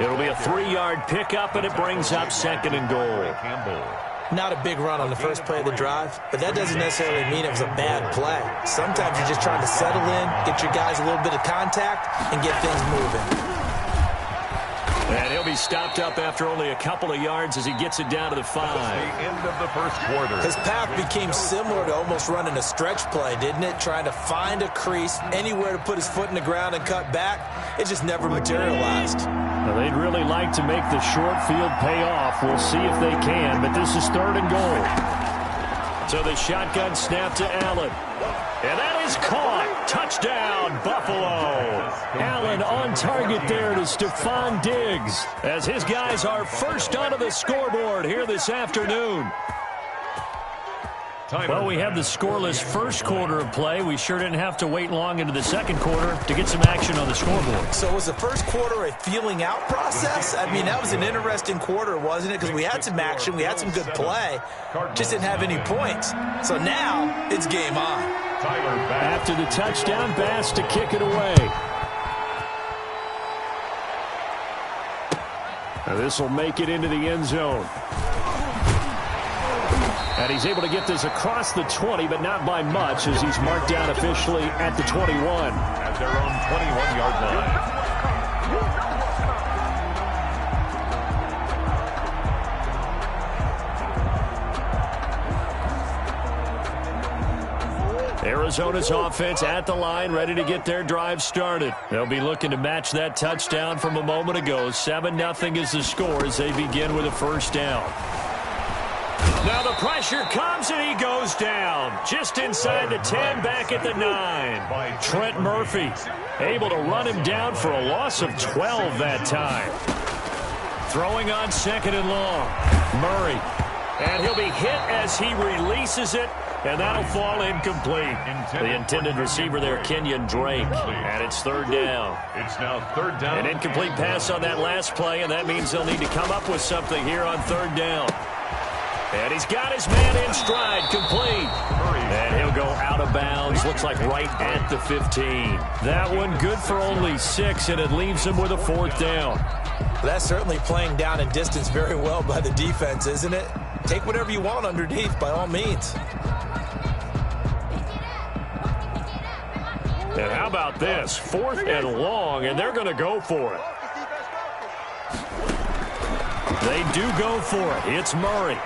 It'll be a 3-yard pickup, and it brings up 2nd and goal. Not a big run on the first play of the drive, but that doesn't necessarily mean it was a bad play. Sometimes you're just trying to settle in, get your guys a little bit of contact, and get things moving. And he'll be stopped up after only a couple of yards as he gets it down to the 5. The end of the first quarter. His path became similar to almost running a stretch play, didn't it? Trying to find a crease, anywhere to put his foot in the ground and cut back. It just never materialized. Now, they'd really like to make the short field pay off. We'll see if they can, but this is 3rd and goal. So the shotgun snap to Allen. And that is caught. Touchdown, Buffalo. Allen on target there to Stephon Diggs, as his guys are first onto the scoreboard here this afternoon. Well, we have the scoreless first quarter of play. We sure didn't have to wait long into the second quarter to get some action on the scoreboard. So was the first quarter a feeling out process? I mean, that was an interesting quarter, wasn't it? Because we had some action, we had some good play, just didn't have any points. So now it's game on. After the touchdown, Bass to kick it away. Now this will make it into the end zone. And he's able to get this across the 20, but not by much, as he's marked down officially at the 21. At their own 21-yard line. Arizona's offense at the line, ready to get their drive started. They'll be looking to match that touchdown from a moment ago. 7-0 is the score as they begin with a first down. Now the pressure comes, and he goes down. Just inside the 10, back at the 9. Trent Murphy able to run him down for a loss of 12 that time. Throwing on 2nd and long. Murray. And he'll be hit as he releases it. And that'll fall incomplete. The intended receiver there, Kenyon Drake. And it's 3rd down. It's now 3rd down. An incomplete pass on that last play, and that means they'll need to come up with something here on 3rd down. And he's got his man in stride, complete. And he'll go out of bounds, looks like right at the 15. That one good for only 6, and it leaves him with a 4th down. That's certainly playing down and distance very well by the defense, isn't it? Take whatever you want underneath, by all means. And how about this? 4th and long, and they're going to go for it. They do go for it. It's Murray.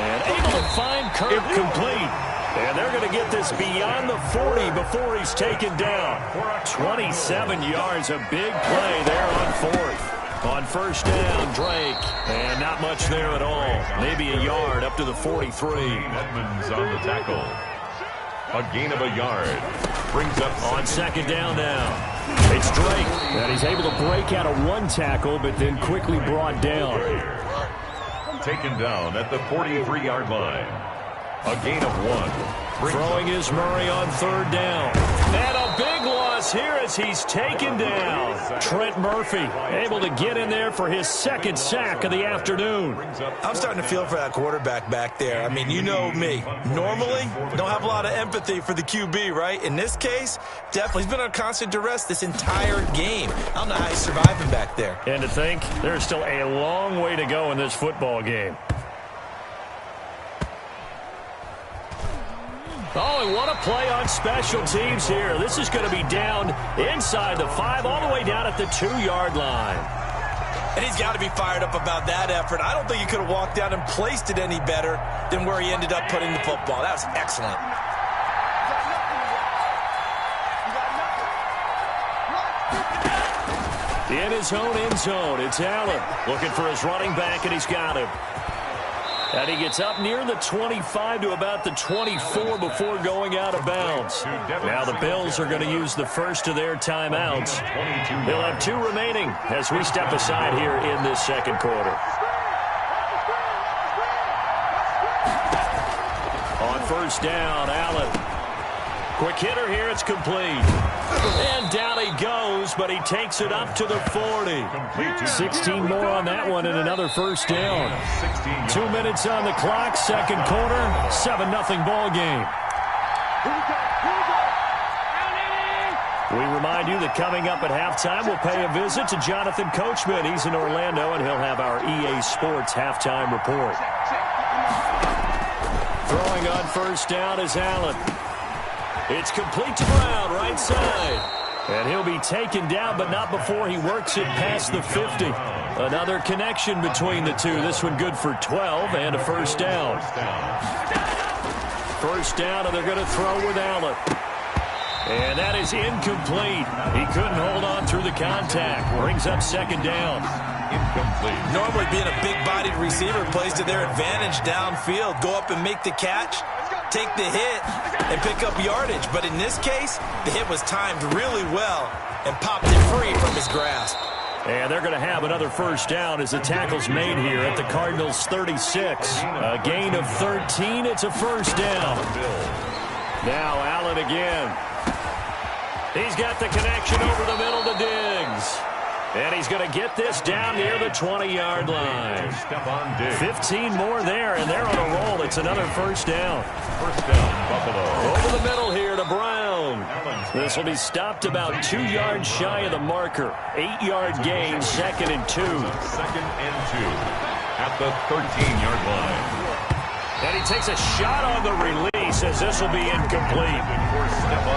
And able to find Kirk complete. And they're going to get this beyond the 40 before he's taken down. 27 yards, a big play there on 4th. On 1st down, Drake. And not much there at all. Maybe a yard up to the 43. Edmonds on the tackle. A gain of a yard. Brings up on 2nd down now. It's Drake. And he's able to break out of 1 tackle, but then quickly brought down. Taken down at the 43-yard line. A gain of 1. Throwing is Murray on 3rd down. And a big loss here as he's taken down. Trent Murphy able to get in there for his 2nd sack of the afternoon. I'm starting to feel for that quarterback back there. I mean, you know me. Normally, don't have a lot of empathy for the QB, right? In this case, definitely. He's been on constant duress this entire game. I don't know how he's surviving back there. And to think, there's still a long way to go in this football game. Oh, and what a play on special teams here. This is going to be down inside the 5, all the way down at the 2-yard line. And he's got to be fired up about that effort. I don't think he could have walked down and placed it any better than where he ended up putting the football. That was excellent. In his own end zone, it's Allen looking for his running back, and he's got him. And he gets up near the 25 to about the 24 before going out of bounds. Now the Bills are going to use the first of their timeouts. They'll have 2 remaining as we step aside here in this 2nd quarter. On 1st down, Allen. Quick hitter here, it's complete. And down he goes, but he takes it up to the 40. 16 more on that one and another 1st down. 2 minutes on the clock, 2nd quarter, 7-0 ball game. We remind you that coming up at halftime, we'll pay a visit to Jonathan Coachman. He's in Orlando, and he'll have our EA Sports halftime report. Throwing on 1st down is Allen. It's complete to Brown, right side. And he'll be taken down, but not before he works it past the 50. Another connection between the two. This one good for 12 and a 1st down. 1st down, and they're going to throw with Allen. And that is incomplete. He couldn't hold on through the contact. Brings up 2nd down. Incomplete. Normally being a big-bodied receiver plays to their advantage downfield. Go up and make the catch, take the hit, and pick up yardage. But in this case, the hit was timed really well and popped it free from his grasp. And they're going to have another 1st down as the tackle's made here at the Cardinals' 36. A gain of 13. It's a 1st down. Now Allen again. He's got the connection over the middle to Diggs. And he's going to get this down near the 20-yard line. 15 more there, and they're on a roll. It's another 1st down. 1st down, Buffalo. Over the middle here to Brown. This will be stopped about 2 yards shy of the marker. 8-yard gain, 2nd and 2. 2nd and 2 at the 13-yard line. And he takes a shot on the release as this will be incomplete.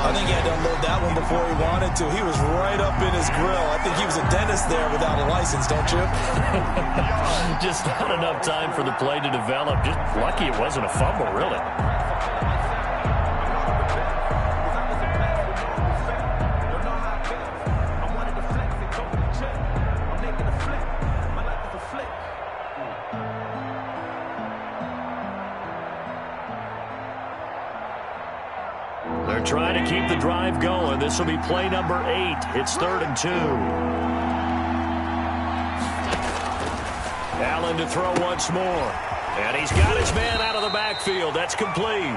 I think he had to unload that one before he wanted to. He was right up in his grill. I think he was a dentist there without a license, don't you? Just not enough time for the play to develop. Just lucky it wasn't a fumble, really. They're trying to keep the drive going. This will be play number 8. It's 3rd and 2. Allen to throw once more. And he's got his man out of the backfield. That's complete.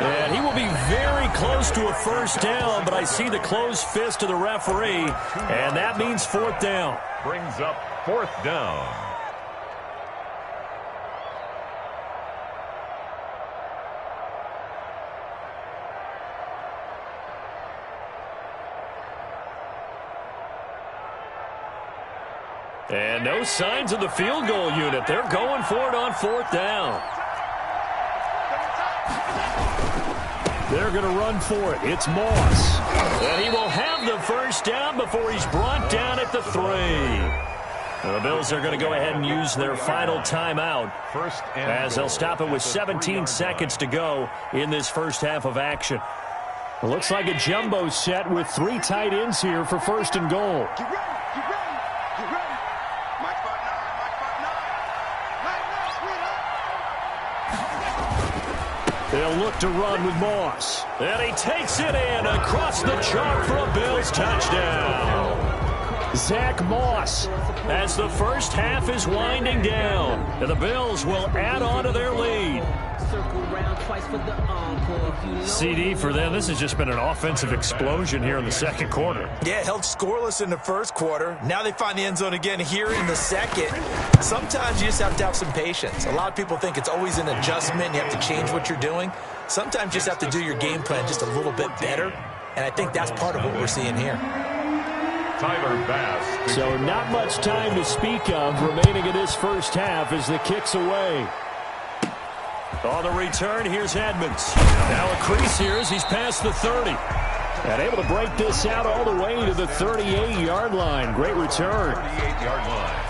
And he will be very close to a 1st down, but I see the closed fist of the referee, and that means 4th down. Brings up 4th down. And no signs of the field goal unit. They're going for it on 4th down. They're going to run for it. It's Moss. And he will have the first down before he's brought down at the 3. The Bills are going to go ahead and use their final timeout as they'll stop it with 17 seconds to go in this first half of action. It looks like a jumbo set with 3 tight ends here for 1st and goal. Get ready, get ready, get ready. Mike 5-9, Mike 5-9. They'll look to run with Moss. And he takes it in across the chalk for a Bills touchdown. Zach Moss as the first half is winding down. And the Bills will add on to their lead. CD for them, this has just been an offensive explosion here in the second quarter. Yeah, held scoreless in the first quarter. Now they find the end zone again here in the second. Sometimes you just have to have some patience. A lot of people think it's always an adjustment. You have to change what you're doing. Sometimes you just have to do your game plan just a little bit better. And I think that's part of what we're seeing here. So not much time to speak of remaining in this first half as the kick's away. On the return, here's Edmonds. Now a crease here as he's past the 30. And able to break this out all the way to the 38-yard line. Great return. 38-yard line.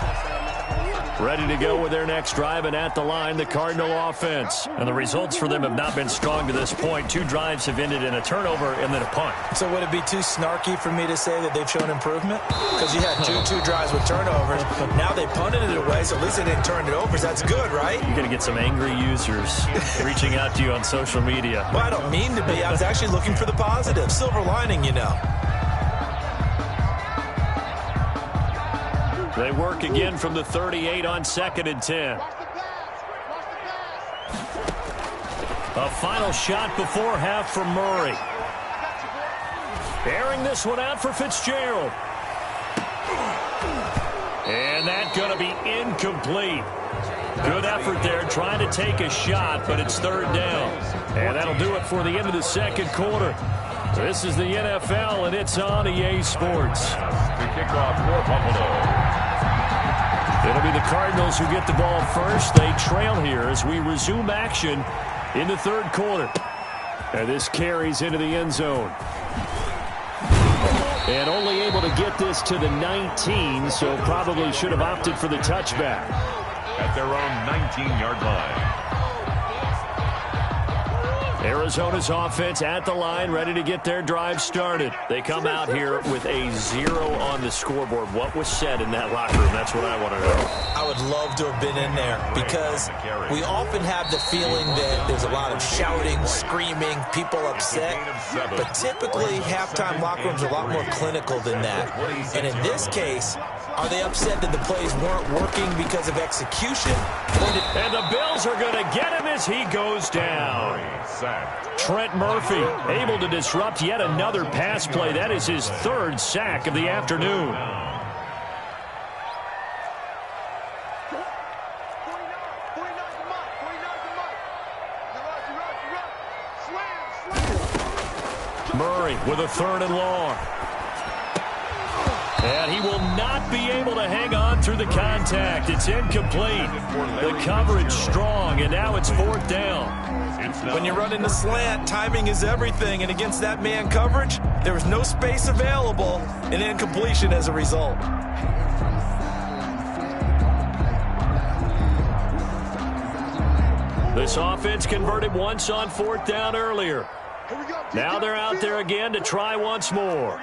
Ready to go with their next drive, and at the line, the Cardinal offense. And the results for them have not been strong to this point. 2 drives have ended in a turnover and then a punt. So would it be too snarky for me to say that they've shown improvement? Because you had two drives with turnovers. Now they punted it away, so at least they didn't turn it over. So that's good, right? You're going to get some angry users reaching out to you on social media. Well, I don't mean to be. I was actually looking for the positive. Silver lining, you know. They work again from the 38 on 2nd and 10. A final shot before half from Murray. Airing this one out for Fitzgerald. And that's going to be incomplete. Good effort there trying to take a shot, but it's 3rd down. And that'll do it for the end of the second quarter. This is the NFL, and it's on EA Sports. The kickoff for Buffalo. It'll be the Cardinals who get the ball first. They trail here as we resume action in the 3rd quarter. And this carries into the end zone. And only able to get this to the 19, so probably should have opted for the touchback. At their own 19-yard line. Arizona's offense at the line, ready to get their drive started. They come out here with a 0 on the scoreboard. What was said in that locker room? That's what I want to know. I would love to have been in there because we often have the feeling that there's a lot of shouting, screaming, people upset. But typically, halftime locker rooms are a lot more clinical than that. And in this case, are they upset that the plays weren't working because of execution? And the Bills are going to get him as he goes down. Trent Murphy able to disrupt yet another pass play. That is his 3rd sack of the afternoon. Murray with a 3rd and long. And he will not be able to hang on through the contact. It's incomplete. The coverage strong, and now it's 4th down. When you're running the slant, timing is everything. And against that man coverage, there was no space available, and incompletion as a result. This offense converted once on 4th down earlier. Now they're out there again to try once more.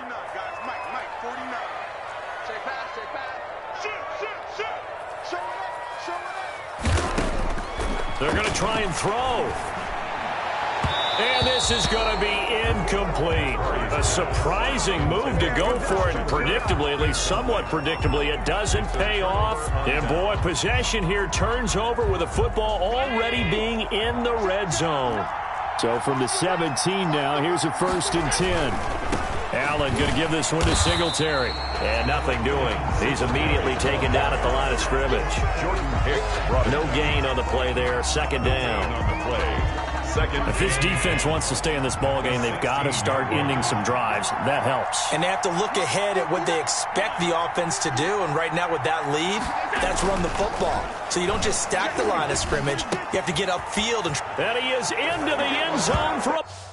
They're going to try and throw. And this is going to be incomplete. A surprising move to go for it. Predictably, at least somewhat predictably, it doesn't pay off. And boy, possession here turns over with the football already being in the red zone. So from the 17 now, here's a 1st and 10. Allen going to give this one to Singletary. And nothing doing. He's immediately taken down at the line of scrimmage. Jordan Hicks brought no gain on the play there. 2nd down. On the play. seconds. If this defense wants to stay in this ballgame, they've got to start ending some drives. That helps. And they have to look ahead at what they expect the offense to do. And right now with that lead, that's run the football. So you don't just stack the line of scrimmage. You have to get upfield. And he is into the end zone for a...